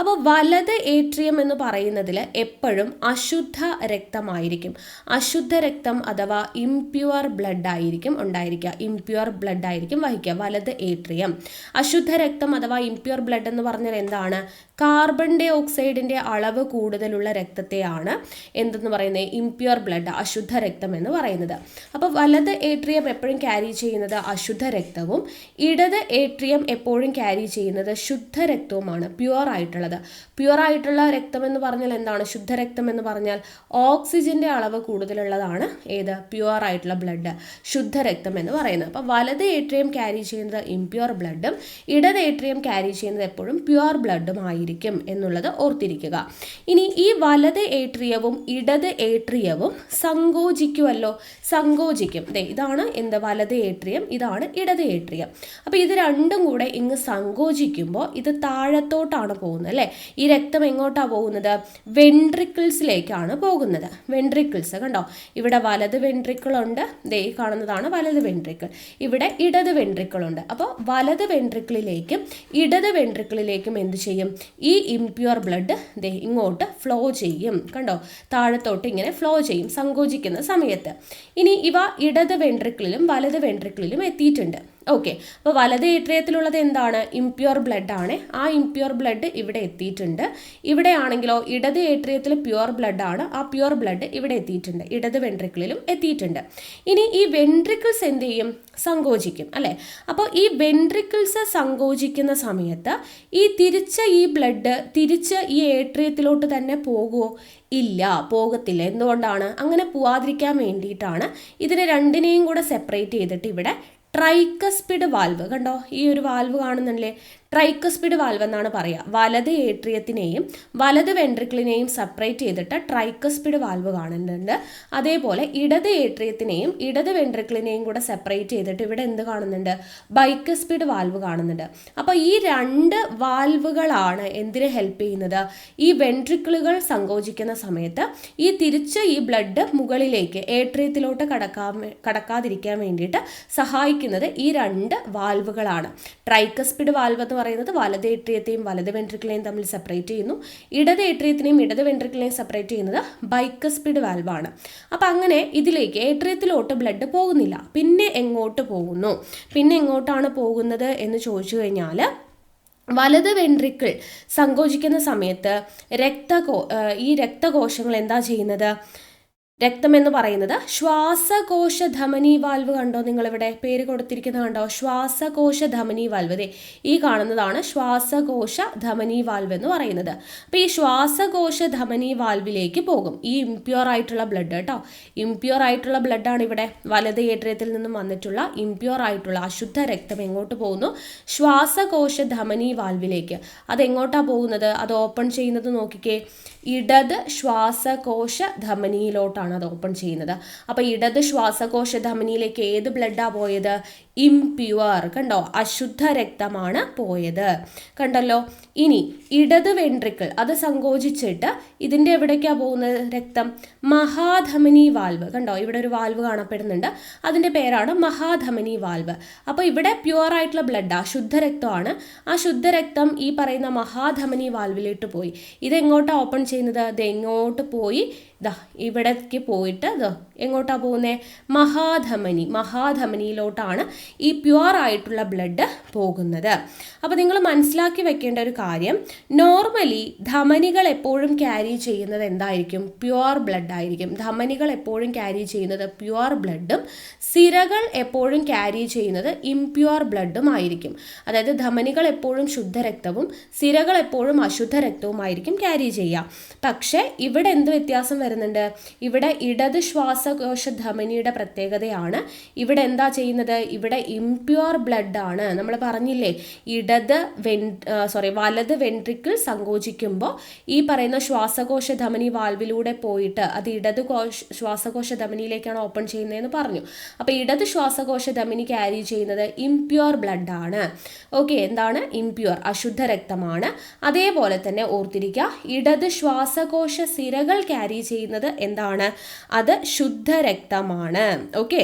അപ്പോൾ വലത് ഏട്രിയം എന്ന് പറയുന്നതിൽ എപ്പോഴും അശുദ്ധ രക്തമായിരിക്കും. അശുദ്ധ രക്തം അഥവാ ഇംപ്യുവർ ബ്ലഡ് ആയിരിക്കും ഉണ്ടായിരിക്കുക. ഇംപ്യുവർ ബ്ലഡ് ആയിരിക്കും വഹിക്കുക വലത് ഏട്രിയം. അശുദ്ധ രക്തം അഥവാ ഇംപ്യുവർ ബ്ലഡ് എന്ന് പറഞ്ഞാൽ എന്താണ്? കാർബൺ ഡൈ ഓക്സൈഡിൻ്റെ അളവ് കൂടുതലുള്ള രക്തത്തെയാണ് എന്തെന്ന് പറയുന്നത്? ഇംപ്യുവർ ബ്ലഡ്, അശുദ്ധ രക്തം എന്ന് പറയുന്നത്. അപ്പോൾ വലത് ഏട്രിയം എപ്പോഴും ക്യാരി ചെയ്യുന്നത് അശുദ്ധ രക്തവും, ഇടത് ഏട്രിയം എപ്പോഴും ക്യാരി ചെയ്യുന്നത് ശുദ്ധ രക്തവുമാണ്, പ്യുവർ ആയിട്ടുള്ളത്. പ്യുവർ ആയിട്ടുള്ള രക്തം എന്ന് പറഞ്ഞാൽ എന്താണ്? ശുദ്ധരക്തം എന്ന് പറഞ്ഞാൽ ഓക്സിജന്റെ അളവ് കൂടുതലുള്ളതാണ് ഏത്? പ്യുവർ ആയിട്ടുള്ള ബ്ലഡ്, ശുദ്ധരക്തം എന്ന് പറയുന്നത്. അപ്പോൾ വലത് ഏട്രിയം ക്യാരി ചെയ്യുന്നത് ഇംപ്യുവർ ബ്ലഡും ഇടത് ഏട്രിയം ക്യാരി ചെയ്യുന്നത് എപ്പോഴും പ്യുവർ ബ്ലഡും ആയിരിക്കും എന്നുള്ളത് ഓർത്തിരിക്കുക. ഇനി ഈ വലത് ഏട്രിയവും ഇടത് ഏട്രിയവും സങ്കോചിക്കുമല്ലോ, സങ്കോചിക്കും. ഇതാണ് എന്ത്? വലത് ഏട്രിയം, ഇതാണ് ഇടത് ഏട്രിയം. അപ്പോൾ ഇത് രണ്ടും കൂടെ ഇങ്ങ് സങ്കോചിക്കുമ്പോൾ ഇത് താഴത്തോട്ടാണ് പോകുന്നത് അല്ലേ? ഈ രക്തം എങ്ങോട്ടാണ് പോകുന്നത്? വെൻട്രിക്കിൾസിലേക്കാണ് പോകുന്നത്. വെൻട്രിക്കിൾസ് കണ്ടോ, ഇവിടെ വലത് വെൻട്രിക്കിൾ ഉണ്ട്, ഈ കാണുന്നതാണ് വലത് വെൻട്രിക്കിൾ, ഇവിടെ ഇടത് വെൻട്രിക്കിൾ ഉണ്ട്. അപ്പോൾ വലത് വെൻട്രിക്കിളിലേക്കും ഇടത് വെൻട്രിക്കിളിലേക്കും എന്ത് ചെയ്യും? ഈ ഇംപ്യുവർ ബ്ലഡ് ഇങ്ങോട്ട് ഫ്ലോ ചെയ്യും. കണ്ടോ, താഴത്തോട്ട് ഇങ്ങനെ ഫ്ലോ ചെയ്യും സങ്കോചിക്കുന്ന സമയത്ത്. ഇനി ഇവ ഇടത് വെൻട്രിക്കിളിലും വലത് വെൻട്രിക്കിളിലും എത്തിയിട്ടുണ്ട്. ഓക്കെ, അപ്പോൾ വലത് ഏട്രിയത്തിലുള്ളത് എന്താണ്? ഇംപ്യുവർ ബ്ലഡ് ആണ്. ആ ഇംപ്യുവർ ബ്ലഡ് ഇവിടെ എത്തിയിട്ടുണ്ട്. ഇവിടെ ആണെങ്കിലോ ഇടത് ഏട്രിയത്തിൽ പ്യുവർ ബ്ലഡ് ആണ്. ആ പ്യുവർ ബ്ലഡ് ഇവിടെ എത്തിയിട്ടുണ്ട്, ഇടത് വെൻട്രിക്കിളിലും എത്തിയിട്ടുണ്ട്. ഇനി ഈ വെൻട്രിക്കിൾസ് എന്ത് ചെയ്യും? സങ്കോചിക്കും അല്ലേ? അപ്പോൾ ഈ വെൻട്രിക്കിൾസ് സങ്കോചിക്കുന്ന സമയത്ത് ഈ ബ്ലഡ് തിരിച്ച് ഈ ഏട്രിയത്തിലോട്ട് തന്നെ പോകുമോ? ഇല്ല, പോകത്തില്ല. എന്തുകൊണ്ടാണ്? അങ്ങനെ പോവാതിരിക്കാൻ വേണ്ടിയിട്ടാണ് ഇതിനെ രണ്ടിനെയും കൂടെ സെപ്പറേറ്റ് ചെയ്തിട്ട് ഇവിടെ ട്രൈക്കസ്പിഡ് വാൽവ്, കണ്ടോ ഈ ഒരു വാൽവ് കാണുന്നില്ലേ? ട്രൈക്കസ്പിഡ് വാൽവ് എന്നാണ് പറയുക. വലത് ഏട്രിയത്തിനെയും വലത് വെൻട്രിക്കിളിനെയും സെപ്പറേറ്റ് ചെയ്തിട്ട് ട്രൈക്കസ്പിഡ് വാൽവ് കാണുന്നുണ്ട്. അതേപോലെ ഇടത് ഏട്രിയത്തിനെയും ഇടത് വെൻട്രിക്കിളിനെയും കൂടെ സെപ്പറേറ്റ് ചെയ്തിട്ട് ഇവിടെ എന്ത് കാണുന്നുണ്ട്? ബൈക്കസ്പിഡ് വാൽവ് കാണുന്നുണ്ട്. അപ്പോൾ ഈ രണ്ട് വാൽവുകളാണ് എന്തിനെ ഹെൽപ്പ് ചെയ്യുന്നത്? ഈ വെൻട്രിക്കിളുകൾ സങ്കോചിക്കുന്ന സമയത്ത് തിരിച്ച് ഈ ബ്ലഡ് മുകളിലേക്ക് ഏട്രിയത്തിലോട്ട് കടക്കാതിരിക്കാൻ വേണ്ടിയിട്ട് സഹായിക്കുന്നത് ഈ രണ്ട് വാൽവുകളാണ്. ട്രൈക്കസ്പിഡ് വാൽവ് എന്ന് പറയുന്നത് വലത് ഏട്രിയത്തെയും വലത് വെൻട്രിക്കിളിനെയും തമ്മിൽ സെപ്പറേറ്റ് ചെയ്യുന്നു. ഇടത് ഏട്രിയത്തിനെയും ഇടത് വെൻട്രിക്കിളിനെയും സെപ്പറേറ്റ് ചെയ്യുന്നത് ബൈക്കസ്പിഡ് വാൽവാണ്. അപ്പം അങ്ങനെ ഇതിലേക്ക് ഏട്രിയത്തിലോട്ട് ബ്ലഡ് പോകുന്നില്ല. പിന്നെ എങ്ങോട്ട് പോകുന്നു? പിന്നെ എങ്ങോട്ടാണ് പോകുന്നത് എന്ന് ചോദിച്ചു കഴിഞ്ഞാൽ, വലത് വെൻട്രിക്കിൾ സങ്കോചിക്കുന്ന സമയത്ത് ഈ രക്തകോശങ്ങൾ എന്താ ചെയ്യുന്നത്? രക്തം എന്ന് പറയുന്നത് ശ്വാസകോശ ധമനി വാൽവ് കണ്ടോ? നിങ്ങളിവിടെ പേര് കൊടുത്തിരിക്കുന്നത് കണ്ടോ? ശ്വാസകോശ ധമനി വാൽവ്. അതെ, ഈ കാണുന്നതാണ് ശ്വാസകോശ ധമനി വാൽവ് എന്ന് പറയുന്നത്. അപ്പോൾ ഈ ശ്വാസകോശ ധമനി വാൽവിലേക്ക് പോകും ഈ ഇംപ്യൂർ ആയിട്ടുള്ള ബ്ലഡ് കേട്ടോ. ഇംപ്യൂർ ആയിട്ടുള്ള ബ്ലഡാണ് ഇവിടെ വലത് ഏട്രിയത്തിൽ നിന്നും വന്നിട്ടുള്ള ഇംപ്യൂർ ആയിട്ടുള്ള അശുദ്ധ രക്തം എങ്ങോട്ട് പോകുന്നു? ശ്വാസകോശ ധമനി വാൽവിലേക്ക്. അതെങ്ങോട്ടാണ് പോകുന്നത്? അത് ഓപ്പൺ ചെയ്യുന്നത് നോക്കിക്കേ, ഇടത് ശ്വാസകോശ ധമനിയിലോട്ടാണ് അത് ഓപ്പൺ ചെയ്യുന്നത്. അപ്പോൾ ഇടത് ശ്വാസകോശ ധമനിയിലേക്ക് ഏത് ബ്ലഡാണ് പോയത്? ഇംപ്യുവർ. കണ്ടോ? അശുദ്ധ രക്തമാണ് പോയത്. കണ്ടല്ലോ. ഇനി ഇടത് വെൻട്രിക്കിൾ അത് സങ്കോചിച്ചിട്ട് ഇതിൻ്റെ എവിടേക്കാണ് പോകുന്നത് രക്തം? മഹാധമനി വാൽവ്. കണ്ടോ? ഇവിടെ ഒരു വാൽവ് കാണപ്പെടുന്നുണ്ട്, അതിൻ്റെ പേരാണ് മഹാധമനി വാൽവ്. അപ്പോൾ ഇവിടെ പ്യുവർ ആയിട്ടുള്ള ബ്ലഡ് ശുദ്ധരക്തമാണ്. ആ ശുദ്ധരക്തം ഈ പറയുന്ന മഹാധമനി വാൽവിലേക്ക് പോയി. ഇതെങ്ങോട്ടാണ് ഓപ്പൺ ചെയ്യുന്നത്? ഇത് എങ്ങോട്ട് പോയി? ഇവിടേക്ക് പോയിട്ട് എങ്ങോട്ടാണ് പോകുന്നത്? മഹാധമനിയിലോട്ടാണ് ഈ പ്യുവർ ആയിട്ടുള്ള ബ്ലഡ് പോകുന്നത്. അപ്പോൾ നിങ്ങൾ മനസ്സിലാക്കി വെക്കേണ്ട ഒരു കാര്യം, നോർമലി ധമനികൾ എപ്പോഴും ക്യാരി ചെയ്യുന്നത് എന്തായിരിക്കും? പ്യുവർ ബ്ലഡ് ആയിരിക്കും. ധമനികൾ എപ്പോഴും ക്യാരി ചെയ്യുന്നത് പ്യുവർ ബ്ലഡും സിരകൾ എപ്പോഴും ക്യാരി ചെയ്യുന്നത് ഇംപ്യുവർ ബ്ലഡും ആയിരിക്കും. അതായത് ധമനികൾ എപ്പോഴും ശുദ്ധരക്തവും സിരകൾ എപ്പോഴും അശുദ്ധ രക്തവുമായിരിക്കും ക്യാരി ചെയ്യുക. പക്ഷേ ഇവിടെ എന്ത് വ്യത്യാസം വരുന്നുണ്ട്? ഇവിടെ ഇടത് ശ്വാസകോശ ധമനിയുടെ പ്രത്യേകതയാണ്. ഇവിടെ എന്താ ചെയ്യുന്നത്? ഇവിടെ ഇംപ്യുവർ ബ്ലഡ് ആണ്. നമ്മൾ പറഞ്ഞില്ലേ, വലത് വെൻട്രിക്കിൾ സങ്കോചിക്കുമ്പോൾ ഈ പറയുന്ന ശ്വാസകോശ ധമനി വാൽവിലൂടെ പോയിട്ട് അത് ഇടത് ശ്വാസകോശ ധമനിയിലേക്കാണ് ഓപ്പൺ ചെയ്യുന്നതെന്ന് പറഞ്ഞു. അപ്പോൾ ഇടത് ശ്വാസകോശ ധമനി ക്യാരി ചെയ്യുന്നത് ഇംപ്യുവർ ബ്ലഡ് ആണ്. ഓക്കെ, എന്താണ്? ഇംപ്യുവർ, അശുദ്ധ രക്തമാണ്. അതേപോലെ തന്നെ ഓർത്തിരിക്കുക, ഇടത് ശ്വാസകോശ സിരകൾ ക്യാരി ചെയ്യുന്നത് എന്താണ്? അത് ശുദ്ധരക്തമാണ്. Okay,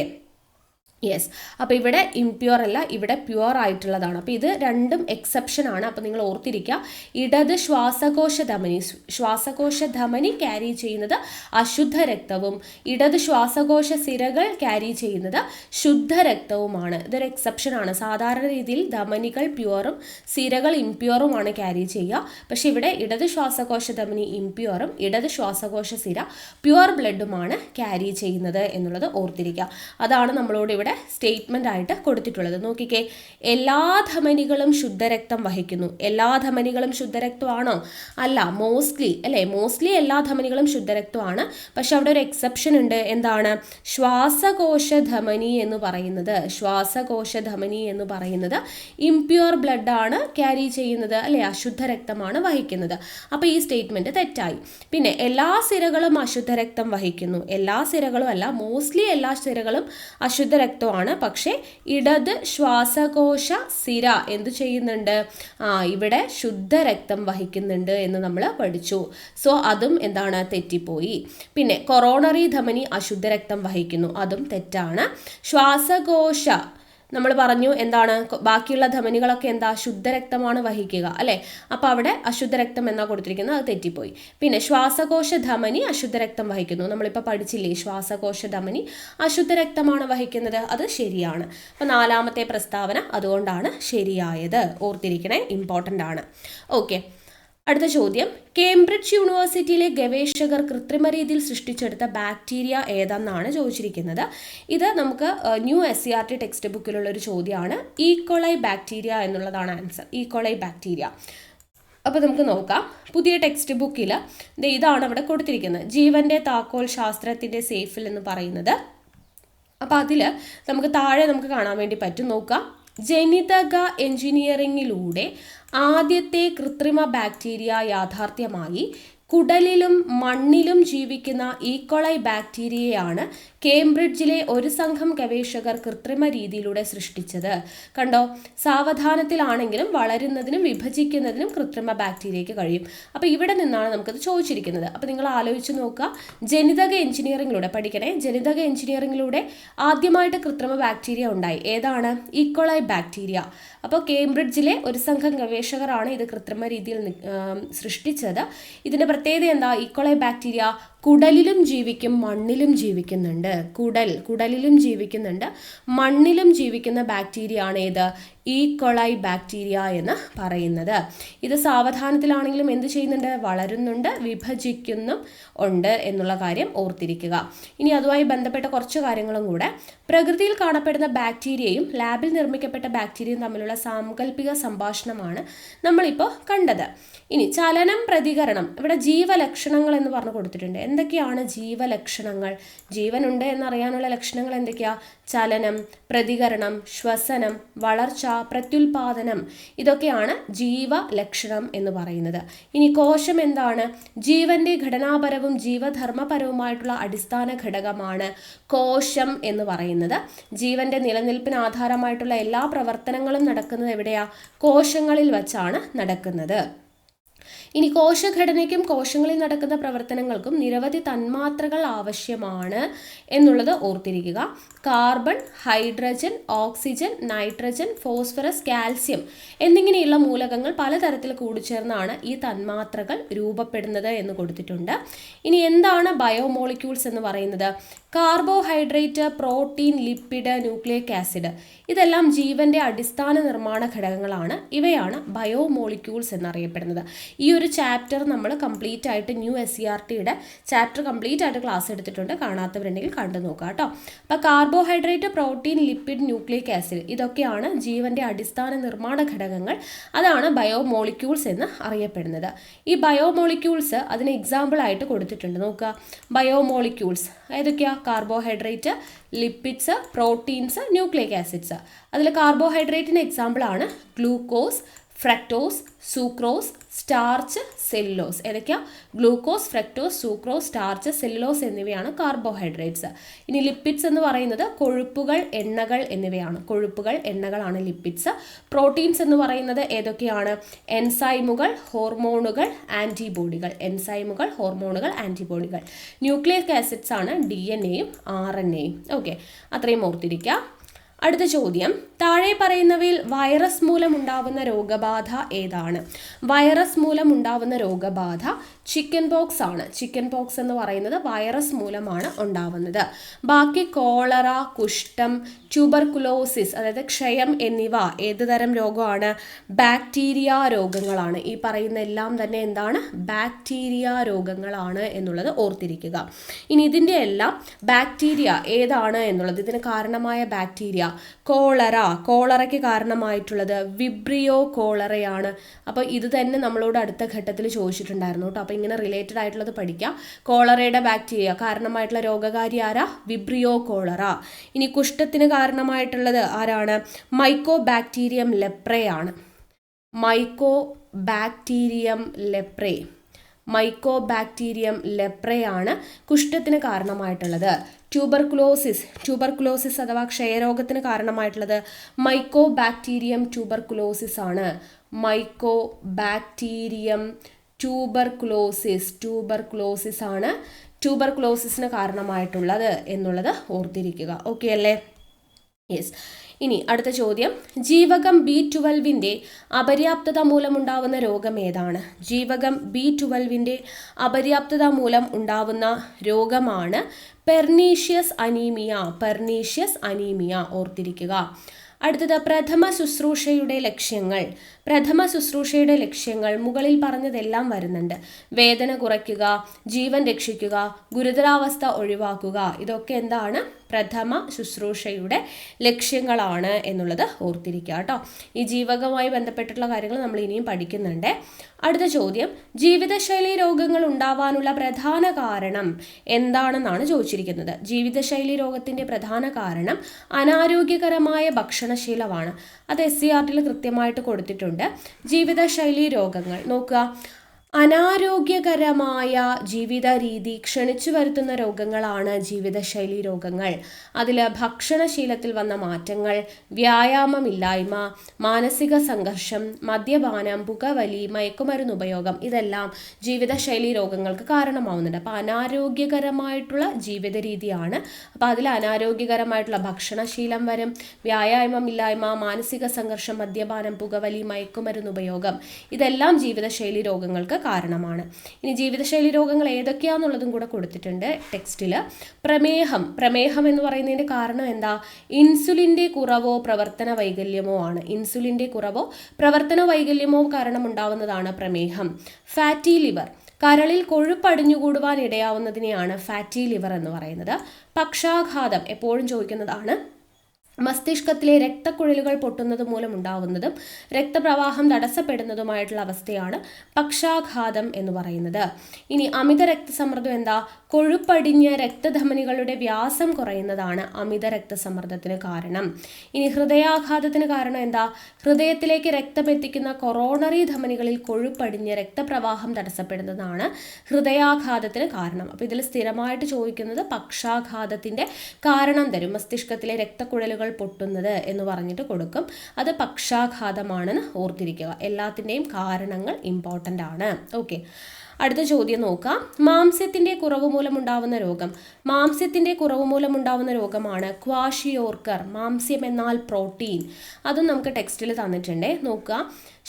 yes. അപ്പോൾ ഇവിടെ ഇംപ്യുവർ അല്ല, ഇവിടെ പ്യുവർ ആയിട്ടുള്ളതാണ്. അപ്പോൾ ഇത് രണ്ടും എക്സെപ്ഷൻ ആണ്. അപ്പോൾ നിങ്ങൾ ഓർത്തിരിക്കുക, ഇടത് ശ്വാസകോശ ധമനി ക്യാരി ചെയ്യുന്നത് അശുദ്ധ രക്തവും ഇടത് ശ്വാസകോശ സിരകൾ ക്യാരി ചെയ്യുന്നത് ശുദ്ധരക്തവുമാണ്. ഇതൊരു എക്സെപ്ഷൻ ആണ്. സാധാരണ രീതിയിൽ ധമനികൾ പ്യുവറും സിരകൾ ഇംപ്യുവറുമാണ് ക്യാരി ചെയ്യുക. പക്ഷേ ഇവിടെ ഇടത് ശ്വാസകോശ ധമനി ഇംപ്യുവറും ഇടത് ശ്വാസകോശ സിര പ്യുവർ ബ്ലഡുമാണ് ക്യാരി ചെയ്യുന്നത് എന്നുള്ളത് ഓർത്തിരിക്കുക. അതാണ് നമ്മളോട് ഇവിടെ സ്റ്റേറ്റ്മെന്റ് ആയിട്ട് കൊടുത്തിട്ടുള്ളത്. നോക്കിക്കേ, എല്ലാ ധമനികളും ശുദ്ധരക്തം വഹിക്കുന്നു. എല്ലാ ധമനികളും ശുദ്ധരക്തമാണോ? അല്ല, മോസ്റ്റ്ലി എല്ലാ ധമനികളും ശുദ്ധരക്തമാണ്. പക്ഷെ അവിടെ ഒരു എക്സെപ്ഷൻ ഉണ്ട്. എന്താണ്? ശ്വാസകോശ ധമനി എന്ന് പറയുന്നത് ഇംപ്യുവർ ബ്ലഡ് ആണ് ക്യാരി ചെയ്യുന്നത്, അശുദ്ധ രക്തമാണ് വഹിക്കുന്നത്. അപ്പോൾ ഈ സ്റ്റേറ്റ്മെന്റ് തെറ്റായി. പിന്നെ എല്ലാ സിരകളും അശുദ്ധ രക്തം വഹിക്കുന്നു. എല്ലാ സിരകളും അല്ല, മോസ്റ്റ്ലി എല്ലാ സിരകളും അശുദ്ധ രക്തമാണ്. പക്ഷേ ഇടത് ശ്വാസകോശ സിര എന്ത് ചെയ്യുന്നുണ്ട്? ഇവിടെ ശുദ്ധരക്തം വഹിക്കുന്നുണ്ട് എന്ന് നമ്മൾ പഠിച്ചു. സോ അതും എന്താണ്? തെറ്റിപ്പോയി. പിന്നെ കൊറോണറി ധമനി അശുദ്ധരക്തം വഹിക്കുന്നു, അതും തെറ്റാണ്. ശ്വാസകോശ നമ്മൾ പറഞ്ഞു എന്താണ്? ബാക്കിയുള്ള ധമനികളൊക്കെ എന്താ? ശുദ്ധരക്തമാണ് വഹിക്കുക, അല്ലേ? അപ്പോൾ അവിടെ അശുദ്ധരക്തം എന്നാ കൊടുത്തിരിക്കുന്നത്, അത് തെറ്റിപ്പോയി. പിന്നെ ശ്വാസകോശ ധമനി അശുദ്ധരക്തം വഹിക്കുന്നു, നമ്മളിപ്പോൾ പഠിച്ചില്ലേ? ശ്വാസകോശ ധമനി അശുദ്ധരക്തമാണ് വഹിക്കുന്നത്, അത് ശരിയാണ്. അപ്പോൾ നാലാമത്തെ പ്രസ്താവന അതുകൊണ്ടാണ് ശരിയായത്. ഓർത്തിരിക്കണേ, ഇമ്പോർട്ടൻ്റ് ആണ്. ഓക്കെ, അടുത്ത ചോദ്യം, കേംബ്രിഡ്ജ് യൂണിവേഴ്സിറ്റിയിലെ ഗവേഷകർ കൃത്രിമ രീതിയിൽ സൃഷ്ടിച്ചെടുത്ത ബാക്ടീരിയ ഏതെന്നാണ് ചോദിച്ചിരിക്കുന്നത്. ഇത് നമുക്ക് ന്യൂ SCERT ടെക്സ്റ്റ് ബുക്കിലുള്ള ഒരു ചോദ്യമാണ്. ഈക്കോളൈ ബാക്ടീരിയ എന്നുള്ളതാണ് ആൻസർ. E. coli bacteria. അപ്പോൾ നമുക്ക് നോക്കാം. പുതിയ ടെക്സ്റ്റ് ബുക്കിൽ ഇതാണ് അവിടെ കൊടുത്തിരിക്കുന്നത്, ജീവന്റെ താക്കോൽ ശാസ്ത്രത്തിന്റെ സേഫിൽ എന്ന് പറയുന്നത്. അപ്പോൾ അതിൽ നമുക്ക് താഴെ നമുക്ക് കാണാൻ വേണ്ടി പറ്റും. നോക്കാം, ജനിതക എഞ്ചിനീയറിംഗിലൂടെ ആദ്യത്തെ കൃത്രിമ ബാക്ടീരിയ യാഥാർത്ഥ്യമായി. കുടലിലും മണ്ണിലും ജീവിക്കുന്ന ഈക്കോളൈ ബാക്ടീരിയയാണ് കേംബ്രിഡ്ജിലെ ഒരു സംഘം ഗവേഷകർ കൃത്രിമ രീതിയിലൂടെ സൃഷ്ടിച്ചത്? കണ്ടോ, സാവധാനത്തിലാണെങ്കിലും വളരുന്നതിനും വിഭജിക്കുന്നതിനും കൃത്രിമ ബാക്ടീരിയയ്ക്ക് കഴിയും. അപ്പോൾ ഇവിടെ നിന്നാണ് നമുക്കത് ചോദിച്ചിരിക്കുന്നത്. അപ്പോൾ നിങ്ങൾ ആലോചിച്ച് നോക്കുക, ജനിതക എഞ്ചിനീയറിംഗിലൂടെ പഠിക്കണേ. ജനിതക എഞ്ചിനീയറിംഗിലൂടെ ആദ്യമായിട്ട് കൃത്രിമ ബാക്ടീരിയ ഉണ്ടായി. ഏതാണ്? E. coli bacteria. അപ്പോൾ കേംബ്രിഡ്ജിലെ ഒരു സംഘം ഗവേഷകരാണ് ഇത് കൃത്രിമ രീതിയിൽ സൃഷ്ടിച്ചത്. ഇതിൻ്റെ പ്രത്യേകത എന്താ? ഈക്കോളൈ ബാക്ടീരിയ കുടലിലും ജീവിക്കും, മണ്ണിലും ജീവിക്കുന്നുണ്ട്. കുടലിലും ജീവിക്കുന്നുണ്ട്, മണ്ണിലും ജീവിക്കുന്ന ബാക്ടീരിയ ആണ് ഏത്? ഈക്കോളൈ ബാക്ടീരിയ എന്ന് പറയുന്നത്. ഇത് സാവധാനത്തിലാണെങ്കിലും എന്ത് ചെയ്യുന്നുണ്ട്? വളരുന്നുണ്ട്, വിഭജിക്കുന്നും ഉണ്ട് എന്നുള്ള കാര്യം ഓർത്തിരിക്കുക. ഇനി അതുമായി ബന്ധപ്പെട്ട കുറച്ച് കാര്യങ്ങളും കൂടെ. പ്രകൃതിയിൽ കാണപ്പെടുന്ന ബാക്ടീരിയയും ലാബിൽ നിർമ്മിക്കപ്പെട്ട ബാക്ടീരിയയും തമ്മിലുള്ള സാങ്കല്പിക സംഭാഷണമാണ് നമ്മളിപ്പോൾ കണ്ടത്. ഇനി ചലനം, പ്രതികരണം. ഇവിടെ ജീവലക്ഷണങ്ങൾ എന്ന് പറഞ്ഞു കൊടുത്തിട്ടുണ്ട്. എന്തൊക്കെയാണ് ജീവലക്ഷണങ്ങൾ? ജീവനുണ്ട് എന്നറിയാനുള്ള ലക്ഷണങ്ങൾ എന്തൊക്കെയാ? ചലനം, പ്രതികരണം, ശ്വസനം, വളർച്ച, പ്രത്യുൽപാദനം, ഇതൊക്കെയാണ് ജീവലക്ഷണം എന്ന് പറയുന്നത്. ഇനി കോശം എന്താണ്? ജീവന്റെ ഘടനാപരവും ജീവധർമ്മപരവുമായിട്ടുള്ള അടിസ്ഥാന ഘടകമാണ് കോശം എന്ന് പറയുന്നത്. ജീവന്റെ നിലനിൽപ്പിന് ആധാരമായിട്ടുള്ള എല്ലാ പ്രവർത്തനങ്ങളും നടക്കുന്നത് എവിടെയാ? കോശങ്ങളിൽ വച്ചാണ് നടക്കുന്നത്. ഇനി കോശഘടനയ്ക്കും കോശങ്ങളിൽ നടക്കുന്ന പ്രവർത്തനങ്ങൾക്കും നിരവധി തന്മാത്രകൾ ആവശ്യമാണ് എന്നുള്ളത് ഓർത്തിരിക്കുക. Carbon, hydrogen, oxygen, nitrogen, phosphorus, calcium എന്നിങ്ങനെയുള്ള മൂലകങ്ങൾ പലതരത്തിൽ കൂടിച്ചേർന്നാണ് ഈ തന്മാത്രകൾ രൂപപ്പെടുന്നത് എന്ന് കൊടുത്തിട്ടുണ്ട്. ഇനി എന്താണ് ബയോമോളിക്യൂൾസ് എന്ന് പറയുന്നത്? Carbohydrate, protein, lipid, nucleic acid, ഇതെല്ലാം ജീവന്റെ അടിസ്ഥാന നിർമ്മാണ ഘടകങ്ങളാണ്. ഇവയാണ് ബയോമോളിക്യൂൾസ് എന്നറിയപ്പെടുന്നത്. ഈ ഒരു ചാപ്റ്റർ നമ്മൾ കംപ്ലീറ്റ് ആയിട്ട് ന്യൂ SCERTയുടെ ചാപ്റ്റർ കംപ്ലീറ്റ് ആയിട്ട് ക്ലാസ് എടുത്തിട്ടുണ്ട്. കാണാത്തവരുണ്ടെങ്കിൽ കണ്ടു നോക്കുക കേട്ടോ. അപ്പോൾ carbohydrate, protein, lipid, nucleic acid, ഇതൊക്കെയാണ് ജീവന്റെ അടിസ്ഥാന നിർമ്മാണ ഘടകങ്ങൾ. അതാണ് ബയോമോളിക്യൂൾസ് എന്ന് അറിയപ്പെടുന്നത്. ഈ ബയോമോളിക്യൂൾസ് അതിന് എക്സാമ്പിൾ ആയിട്ട് കൊടുത്തിട്ടുണ്ട്. നോക്കുക, ബയോമോളിക്യൂൾസ് ഏതൊക്കെയാ? Carbohydrate, lipids, proteins, nucleic acids. അതിൽ കാർബോഹൈഡ്രേറ്റിന് എക്സാമ്പിളാണ് glucose, fructose, sucrose, starch, cellulose. ഏതൊക്കെയാ? Glucose, fructose, sucrose, starch, cellulose എന്നിവയാണ് കാർബോഹൈഡ്രേറ്റ്സ്. ഇനി ലിപ്പിഡ്സ് എന്ന് പറയുന്നത് കൊഴുപ്പുകൾ, എണ്ണകൾ എന്നിവയാണ്. കൊഴുപ്പുകൾ, എണ്ണകളാണ് ലിപ്പിഡ്സ്. പ്രോട്ടീൻസ് എന്ന് പറയുന്നത് ഏതൊക്കെയാണ്? എൻസൈമുകൾ, ഹോർമോണുകൾ, ആൻറ്റിബോഡികൾ. എൻസൈമുകൾ, ഹോർമോണുകൾ, ആൻറ്റിബോഡികൾ. ന്യൂക്ലിയിക് ആസിഡ്സ് ആണ് DNA-യും RNA-യും. ഓക്കെ, അത്രയും ഓർത്തിരിക്കുക. അടുത്ത ചോദ്യം, താഴെ പറയുന്നവയിൽ വൈറസ് മൂലമുണ്ടാവുന്ന രോഗബാധ ഏതാണ്? വൈറസ് മൂലമുണ്ടാവുന്ന രോഗബാധ ചിക്കൻ പോക്സ് ആണ്. ചിക്കൻ പോക്സ് എന്ന് പറയുന്നത് വൈറസ് മൂലമാണ് ഉണ്ടാവുന്നത്. ബാക്കി കോളറ, കുഷ്ഠം, ട്യൂബർകുലോസിസ് അതായത് ക്ഷയം എന്നിവ ഏത് തരം രോഗമാണ്? ബാക്ടീരിയ രോഗങ്ങളാണ്. ഈ പറയുന്ന എല്ലാം തന്നെ എന്താണ്? ബാക്ടീരിയ രോഗങ്ങളാണ് എന്നുള്ളത് ഓർത്തിരിക്കുക. ഇനി ഇതിൻ്റെ എല്ലാം ബാക്ടീരിയ ഏതാണ് എന്നുള്ളത്, ഇതിന് കാരണമായ ബാക്ടീരിയ കോളറയ്ക്ക് കാരണമായിട്ടുള്ളത് വിബ്രിയോ കോളറയാണ്. അപ്പോൾ ഇത് തന്നെ നമ്മളോട് അടുത്ത ഘട്ടത്തിൽ ചോദിച്ചിട്ടുണ്ടായിരുന്നു കേട്ടോ. അപ്പോൾ ഇങ്ങനെ റിലേറ്റഡ് ആയിട്ടുള്ളത് പഠിക്കുക. കോളറയുടെ ബാക്ടീരിയ കാരണമായിട്ടുള്ള രോഗകാരി ആരാ? Vibrio cholera. ഇനി കുഷ്ഠത്തിന് കാരണമായിട്ടുള്ളത് ആരാണ്? മൈക്കോ ബാക്ടീരിയം ലെപ്രയാണ്. മൈക്കോ ബാക്ടീരിയം ലെപ്രയാണ് കുഷ്ഠത്തിന് കാരണമായിട്ടുള്ളത്. ട്യൂബർകുലോസിസ് അഥവാ ക്ഷയരോഗത്തിന് കാരണമായിട്ടുള്ളത് മൈക്കോ ബാക്ടീരിയം ട്യൂബർകുലോസിസ് ആണ്. മൈക്കോ ബാക്ടീരിയം ട്യൂബർകുലോസിസ് ആണ് ട്യൂബർകുലോസിസിന് കാരണമായിട്ടുള്ളത് എന്നുള്ളത് ഓർത്തിരിക്കുക. ഓക്കെ അല്ലേ? യെസ്. ഇനി അടുത്ത ചോദ്യം, ജീവകം B12 അപര്യാപ്തത മൂലമുണ്ടാവുന്ന രോഗം ഏതാണ്? ജീവകം B12 അപര്യാപ്തത മൂലം ഉണ്ടാവുന്ന രോഗമാണ് പെർനീഷ്യസ് അനീമിയ. ഓർത്തിരിക്കുക. അടുത്തത്, പ്രഥമ ശുശ്രൂഷയുടെ ലക്ഷ്യങ്ങൾ മുകളിൽ പറഞ്ഞതെല്ലാം വരുന്നുണ്ട്. വേദന കുറയ്ക്കുക, ജീവൻ രക്ഷിക്കുക, ഗുരുതരാവസ്ഥ ഒഴിവാക്കുക, ഇതൊക്കെ എന്താണ്? പ്രഥമ ശുശ്രൂഷയുടെ ലക്ഷ്യങ്ങളാണ് എന്നുള്ളത് ഓർത്തിരിക്കുക കേട്ടോ. ഈ ജീവകവുമായി ബന്ധപ്പെട്ടിട്ടുള്ള കാര്യങ്ങൾ നമ്മൾ ഇനിയും പഠിക്കുന്നുണ്ട്. അടുത്ത ചോദ്യം, ജീവിതശൈലി രോഗങ്ങൾ ഉണ്ടാവാനുള്ള പ്രധാന കാരണം എന്താണെന്നാണ് ചോദിച്ചിരിക്കുന്നത്. ജീവിതശൈലി രോഗത്തിൻ്റെ പ്രധാന കാരണം അനാരോഗ്യകരമായ ഭക്ഷണശീലമാണ്. അത് SCERTയിൽ കൃത്യമായിട്ട് കൊടുത്തിട്ടുണ്ട്. ജീവിതശൈലി രോഗങ്ങൾ നോക്കുക, അനാരോഗ്യകരമായ ജീവിത രീതി ക്ഷണിച്ചു വരുത്തുന്ന രോഗങ്ങളാണ് ജീവിതശൈലി രോഗങ്ങൾ. അതിൽ ഭക്ഷണശീലത്തിൽ വന്ന മാറ്റങ്ങൾ, വ്യായാമമില്ലായ്മ, മാനസിക സംഘർഷം, മദ്യപാനം, പുകവലി, മയക്കുമരുന്ന് ഉപയോഗം ഇതെല്ലാം ജീവിതശൈലി രോഗങ്ങൾക്ക് കാരണമാവുന്നുണ്ട്. അപ്പോൾ അനാരോഗ്യകരമായിട്ടുള്ള ജീവിത രീതിയാണ്. അപ്പോൾ അതിൽ അനാരോഗ്യകരമായിട്ടുള്ള ഭക്ഷണശീലം വരും, വ്യായാമമില്ലായ്മ, മാനസിക സംഘർഷം, മദ്യപാനം, പുകവലി, മയക്കുമരുന്ന് ഉപയോഗം ഇതെല്ലാം ജീവിതശൈലി രോഗങ്ങൾക്ക് കാരണമാണ്. ഇനി ജീവിതശൈലി രോഗങ്ങൾ ഏതൊക്കെയാണെന്നുള്ളതും കൂടെ കൊടുത്തിട്ടുണ്ട് ടെക്സ്റ്റിൽ. പ്രമേഹം എന്ന് പറയുന്നതിൻ്റെ കാരണം എന്താ? ഇൻസുലിൻ്റെ കുറവോ പ്രവർത്തന വൈകല്യമോ ആണ്. ഇൻസുലിൻ്റെ കുറവോ പ്രവർത്തന വൈകല്യമോ കാരണം ഉണ്ടാവുന്നതാണ് പ്രമേഹം. ഫാറ്റി ലിവർ, കരളിൽ കൊഴുപ്പടിഞ്ഞുകൂടുവാൻ ഇടയാവുന്നതിനെയാണ് ഫാറ്റി ലിവർ എന്ന് പറയുന്നത്. പക്ഷാഘാതം എപ്പോഴും ചോദിക്കുന്നതാണ്. മസ്തിഷ്കത്തിലെ രക്തക്കുഴലുകൾ പൊട്ടുന്നത് മൂലം ഉണ്ടാവുന്നതും രക്തപ്രവാഹം തടസ്സപ്പെടുന്നതുമായിട്ടുള്ള അവസ്ഥയാണ് പക്ഷാഘാതം എന്ന് പറയുന്നത്. ഇനി അമിത രക്തസമ്മർദ്ദം എന്താ? കൊഴുപ്പടിഞ്ഞ് രക്തധമനികളുടെ വ്യാസം കുറയുന്നതാണ് അമിത രക്തസമ്മർദ്ദത്തിന് കാരണം. ഇനി ഹൃദയാഘാതത്തിന് കാരണം എന്താ? ഹൃദയത്തിലേക്ക് രക്തം എത്തിക്കുന്ന കൊറോണറി ധമനികളിൽ കൊഴുപ്പടിഞ്ഞ് രക്തപ്രവാഹം തടസ്സപ്പെടുന്നതാണ് ഹൃദയാഘാതത്തിന് കാരണം. അപ്പോൾ ഇതിൽ സ്ഥിരമായിട്ട് ചോദിക്കുന്നത് പക്ഷാഘാതത്തിൻ്റെ കാരണം തരും. മസ്തിഷ്കത്തിലെ രക്തക്കുഴലുകൾ പൊട്ടുന്നത് എന്ന് പറഞ്ഞിട്ട് കൊടുക്കും. അത് പക്ഷാഘാതമാണെന്ന് ഓർത്തിരിക്കുക. എല്ലാത്തിൻ്റെയും കാരണങ്ങൾ ഇമ്പോർട്ടൻ്റ് ആണ്. ഓക്കെ, അടുത്ത ചോദ്യം നോക്കാം. മാംസ്യത്തിൻ്റെ കുറവ് മൂലമുണ്ടാവുന്ന രോഗം. മാംസ്യത്തിൻ്റെ കുറവ് മൂലമുണ്ടാവുന്ന രോഗമാണ് ക്വാഷിയോർക്കർ. മാംസ്യം എന്നാൽ പ്രോട്ടീൻ. അതും നമുക്ക് ടെക്സ്റ്റിൽ തന്നിട്ടുണ്ട്. നോക്കുക.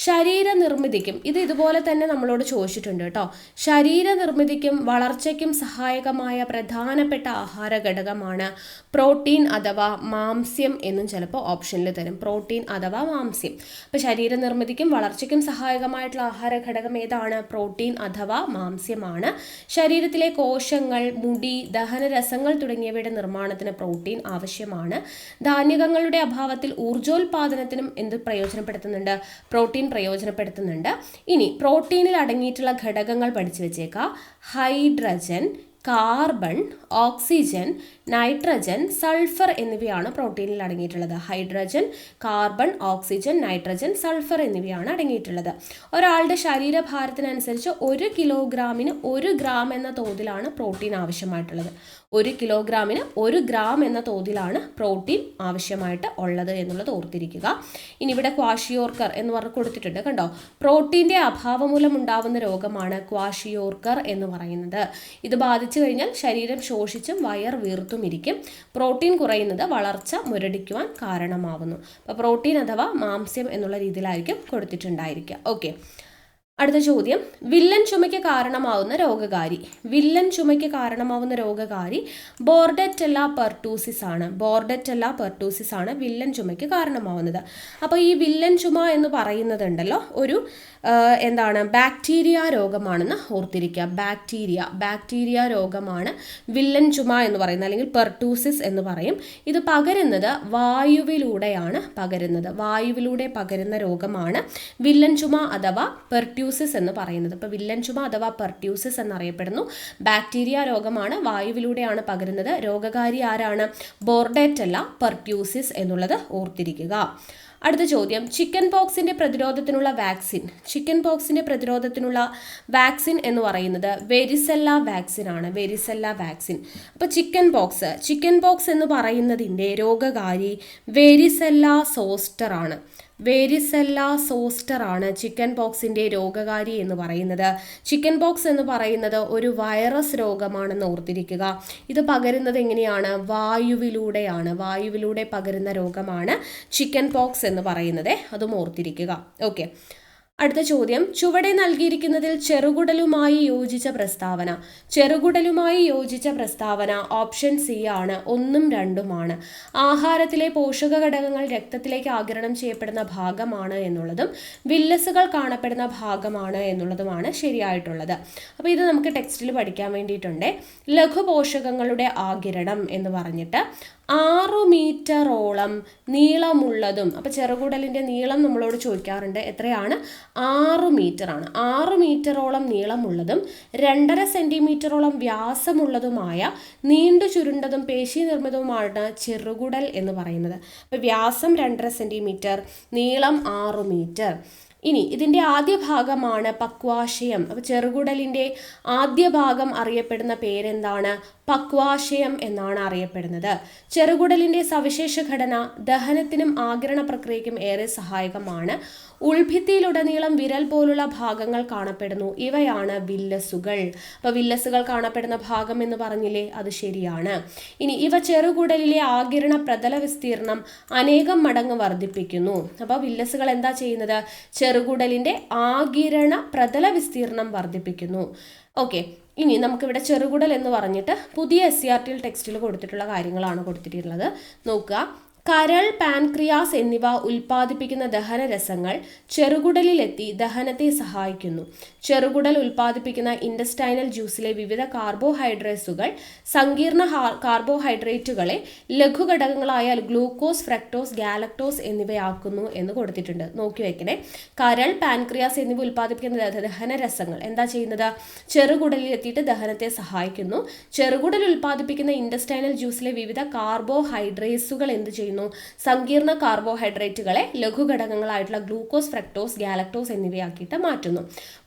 ശരീരനിർമ്മിതിക്കും, ഇത് ഇതുപോലെ തന്നെ നമ്മളോട് ചോദിച്ചിട്ടുണ്ട് കേട്ടോ. ശരീരനിർമ്മിതിക്കും വളർച്ചയ്ക്കും സഹായകമായ പ്രധാനപ്പെട്ട ആഹാര ഘടകമാണ് പ്രോട്ടീൻ അഥവാ മാംസ്യം എന്നും ചിലപ്പോൾ ഓപ്ഷനിൽ തരും. പ്രോട്ടീൻ അഥവാ മാംസ്യം. അപ്പോൾ ശരീരനിർമ്മിതിക്കും വളർച്ചയ്ക്കും സഹായകമായിട്ടുള്ള ആഹാര ഘടകം ഏതാണ്? പ്രോട്ടീൻ അഥവാ മാംസ്യമാണ്. ശരീരത്തിലെ കോശങ്ങൾ, മുടി, ദഹനരസങ്ങൾ തുടങ്ങിയവയുടെ നിർമ്മാണത്തിന് പ്രോട്ടീൻ ആവശ്യമാണ്. ധാന്യങ്ങളുടെ അഭാവത്തിൽ ഊർജോൽപാദനത്തിനും എന്ത് പ്രയോജനപ്പെടുത്തുന്നുണ്ട്? പ്രോട്ടീൻ പ്രയോജനപ്പെടുത്തുന്നുണ്ട്. ഇനി പ്രോട്ടീനിൽ അടങ്ങിയിട്ടുള്ള ഘടകങ്ങൾ പഠിച്ചു വെച്ചേക്കാം. Hydrogen, carbon, oxygen, nitrogen, sulphur എന്നിവയാണ് പ്രോട്ടീനിൽ അടങ്ങിയിട്ടുള്ളത്. Hydrogen, carbon, oxygen, nitrogen, sulphur എന്നിവയാണ് അടങ്ങിയിട്ടുള്ളത്. ഒരാളുടെ ശരീരഭാരത്തിനനുസരിച്ച് 1 കിലോഗ്രാമിന് 1 ഗ്രാം എന്ന തോതിലാണ് പ്രോട്ടീൻ ആവശ്യമായിട്ടുള്ളത്. 1 കിലോഗ്രാമിന് 1 ഗ്രാം എന്ന തോതിലാണ് പ്രോട്ടീൻ ആവശ്യമായിട്ട് ഉള്ളത് എന്നുള്ളത് ഓർത്തിരിക്കുക. ഇനി ഇവിടെ ക്വാഷിയോർക്കർ എന്ന് പറഞ്ഞ് കൊടുത്തിട്ടുണ്ട് കണ്ടോ. പ്രോട്ടീൻ്റെ അഭാവം മൂലം ഉണ്ടാവുന്ന രോഗമാണ് ക്വാഷിയോർക്കർ എന്ന് പറയുന്നത്. ഇത് ബാധിച്ചു കഴിഞ്ഞാൽ ശരീരം ശോഷിച്ചും വയർ വീർത്തും ഇരിക്കും. പ്രോട്ടീൻ കുറയുന്നത് വളർച്ച മുരടിക്കുവാൻ കാരണമാവുന്നു. അപ്പോൾ പ്രോട്ടീൻ അഥവാ മാംസ്യം എന്നുള്ള രീതിയിലായിരിക്കും കൊടുത്തിട്ടുണ്ടായിരിക്കുക. ഓക്കെ, അടുത്ത ചോദ്യം. വില്ലൻ ചുമയ്ക്ക് കാരണമാവുന്ന രോഗകാരി. വില്ലൻ ചുമയ്ക്ക് കാരണമാവുന്ന രോഗകാരി ബോർഡറ്റെല്ല പെർട്ടൂസിസ് ആണ്. ബോർഡറ്റെല്ല പെർട്ടൂസിസ് ആണ് വില്ലൻ ചുമയ്ക്ക് കാരണമാവുന്നത്. അപ്പോൾ ഈ വില്ലൻ ചുമ എന്ന് പറയുന്നതുണ്ടല്ലോ ഒരു എന്താണ് ബാക്ടീരിയ രോഗമാണെന്ന് ഓർത്തിരിക്കുക. ബാക്ടീരിയ രോഗമാണ് വില്ലൻ ചുമ എന്ന് പറയുന്നത്, അല്ലെങ്കിൽ പെർട്ടൂസിസ് എന്ന് പറയും. ഇത് പകരുന്നത് വായുവിലൂടെയാണ് പകരുന്നത്. വായുവിലൂടെ പകരുന്ന രോഗമാണ് വില്ലൻ ചുമ അഥവാ പെർട്യൂസിസ് എന്ന് പറയുന്നത്. ഇപ്പോൾ വില്ലൻ ചുമ അഥവാ പെർട്യൂസിസ് എന്നറിയപ്പെടുന്നു. ബാക്ടീരിയ രോഗമാണ്, വായുവിലൂടെയാണ് പകരുന്നത്. രോഗകാരി ആരാണ്? ബോർഡറ്റെല്ല പെർട്യൂസിസ് എന്നുള്ളത് ഓർത്തിരിക്കുക. അടുത്ത ചോദ്യം. ചിക്കൻ പോക്സിൻ്റെ പ്രതിരോധത്തിനുള്ള വാക്സിൻ. ചിക്കൻ പോക്സിൻ്റെ പ്രതിരോധത്തിനുള്ള വാക്സിൻ എന്ന് പറയുന്നത് വെരിസെല്ല വാക്സിൻ ആണ്. Varicella vaccine. അപ്പോൾ ചിക്കൻ പോക്സ് എന്ന് പറയുന്നതിൻ്റെ രോഗകാരി വെരിസെല്ല സോസ്റ്റർ ആണ്. വെരിസെല്ല സോസ്റ്റർ ആണ് ചിക്കൻ പോക്സിൻ്റെ രോഗകാരി എന്ന് പറയുന്നത്. ചിക്കൻ പോക്സ് എന്ന് പറയുന്നത് ഒരു വൈറസ് രോഗമാണെന്ന് ഓർത്തിരിക്കുക. ഇത് പകരുന്നത് എങ്ങനെയാണ്? വായുവിലൂടെയാണ്. വായുവിലൂടെ പകരുന്ന രോഗമാണ് ചിക്കൻ പോക്സ് എന്ന് പറയുന്നത്. അതും ഓർത്തിരിക്കുക. ഓക്കെ, അടുത്ത ചോദ്യം. ചുവടെ നൽകിയിരിക്കുന്നതിൽ ചെറുകുടലുമായി യോജിച്ച പ്രസ്താവന. ചെറുകുടലുമായി യോജിച്ച പ്രസ്താവന ഓപ്ഷൻ സി ആണ്. 1ഉം 2ഉമാണ്. ആഹാരത്തിലെ പോഷക ഘടകങ്ങൾ രക്തത്തിലേക്ക് ആഗിരണം ചെയ്യപ്പെടുന്ന ഭാഗമാണ് എന്നുള്ളതും വില്ലസുകൾ കാണപ്പെടുന്ന ഭാഗമാണ് എന്നുള്ളതുമാണ് ശരിയായിട്ടുള്ളത്. അപ്പോൾ ഇത് നമുക്ക് ടെക്സ്റ്റിൽ പഠിക്കാൻ വേണ്ടിയിട്ടുണ്ട്. ലഘുപോഷകങ്ങളുടെ ആഗിരണം എന്ന് പറഞ്ഞിട്ട് 6 മീറ്ററോളം നീളമുള്ളതും, അപ്പോൾ ചെറുകുടലിൻ്റെ നീളം നമ്മളോട് ചോദിക്കാറുണ്ട്. എത്രയാണ്? 6 മീറ്ററാണ്. 6 മീറ്ററോളം നീളമുള്ളതും 2.5 സെൻറ്റിമീറ്ററോളം വ്യാസമുള്ളതുമായ നീണ്ടു ചുരുണ്ടതും പേശി നിർമ്മിതവുമാണ് ചെറുകുടൽ എന്ന് പറയുന്നത്. അപ്പോൾ വ്യാസം 2.5 സെൻറ്റിമീറ്റർ, നീളം 6 മീറ്റർ. ഇനി ഇതിൻ്റെ ആദ്യ ഭാഗമാണ് പക്വാശയം. അപ്പോൾ ചെറുകുടലിൻ്റെ ആദ്യ ഭാഗം അറിയപ്പെടുന്ന പേരെന്താണ്? പക്വാശയം എന്നാണ് അറിയപ്പെടുന്നത്. ചെറുകുടലിൻ്റെ സവിശേഷ ഘടന ദഹനത്തിനും ആഗിരണ പ്രക്രിയയ്ക്കും ഏറെ സഹായകമാണ്. ഉൾഭിത്തിയിലുടനീളം വിരൽ പോലുള്ള ഭാഗങ്ങൾ കാണപ്പെടുന്നു. ഇവയാണ് വില്ലസുകൾ. അപ്പോൾ വില്ലസുകൾ കാണപ്പെടുന്ന ഭാഗം എന്ന് പറഞ്ഞില്ലേ, അത് ശരിയാണ്. ഇനി ഇവ ചെറുകുടലിലെ ആഗിരണ പ്രതല വിസ്തീർണം അനേകം മടങ്ങ് വർദ്ധിപ്പിക്കുന്നു. അപ്പോൾ വില്ലസുകൾ എന്താ ചെയ്യുന്നത്? ചെറുകുടലിൻ്റെ ആഗിരണ പ്രതല വിസ്തീർണം വർദ്ധിപ്പിക്കുന്നു. ഓക്കെ, ഇനി നമുക്കിവിടെ ചെറുകുടൽ എന്ന് പറഞ്ഞിട്ട് പുതിയ SCERT ടെക്സ്റ്റിൽ കൊടുത്തിട്ടുള്ള കാര്യങ്ങളാണ് കൊടുത്തിട്ടുള്ളത്. നോക്കുക. കരൾ, പാൻക്രിയാസ് എന്നിവ ഉൽപ്പാദിപ്പിക്കുന്ന ദഹനരസങ്ങൾ ചെറുകുടലിലെത്തി ദഹനത്തെ സഹായിക്കുന്നു. ചെറുകുടൽ ഉൽപ്പാദിപ്പിക്കുന്ന ഇൻഡസ്റ്റൈനൽ ജ്യൂസിലെ വിവിധ കാർബോഹൈഡ്രേറ്റ്സുകൾ സങ്കീർണ കാർബോഹൈഡ്രേറ്റുകളെ ലഘുഘടകങ്ങളായ ഗ്ലൂക്കോസ്, ഫ്രക്ടോസ്, ഗാലക്ടോസ് എന്നിവയാക്കുന്നു എന്ന് കൊടുത്തിട്ടുണ്ട്. നോക്കി വയ്ക്കണേ. കരൾ, പാൻക്രിയാസ് എന്നിവ ഉൽപ്പാദിപ്പിക്കുന്ന ദഹനരസങ്ങൾ എന്താ ചെയ്യുന്നത്? ചെറുകുടലിലെത്തിയിട്ട് ദഹനത്തെ സഹായിക്കുന്നു. ചെറുകുടൽ ഉൽപ്പാദിപ്പിക്കുന്ന ഇൻഡസ്റ്റൈനൽ ജ്യൂസിലെ വിവിധ കാർബോഹൈഡ്രേറ്റ്സുകൾ എന്ത് ചെയ്യുന്നു? സങ്കീർണ കാർബോഹൈഡ്രേറ്റുകളെ ലഘുഘടകങ്ങളായിട്ടുള്ള ഗ്ലൂക്കോസ്, ഫ്രക്ടോസ്, ഗാലക്ടോസ് എന്നിവയാക്കിയിട്ട് മാറ്റുന്നു.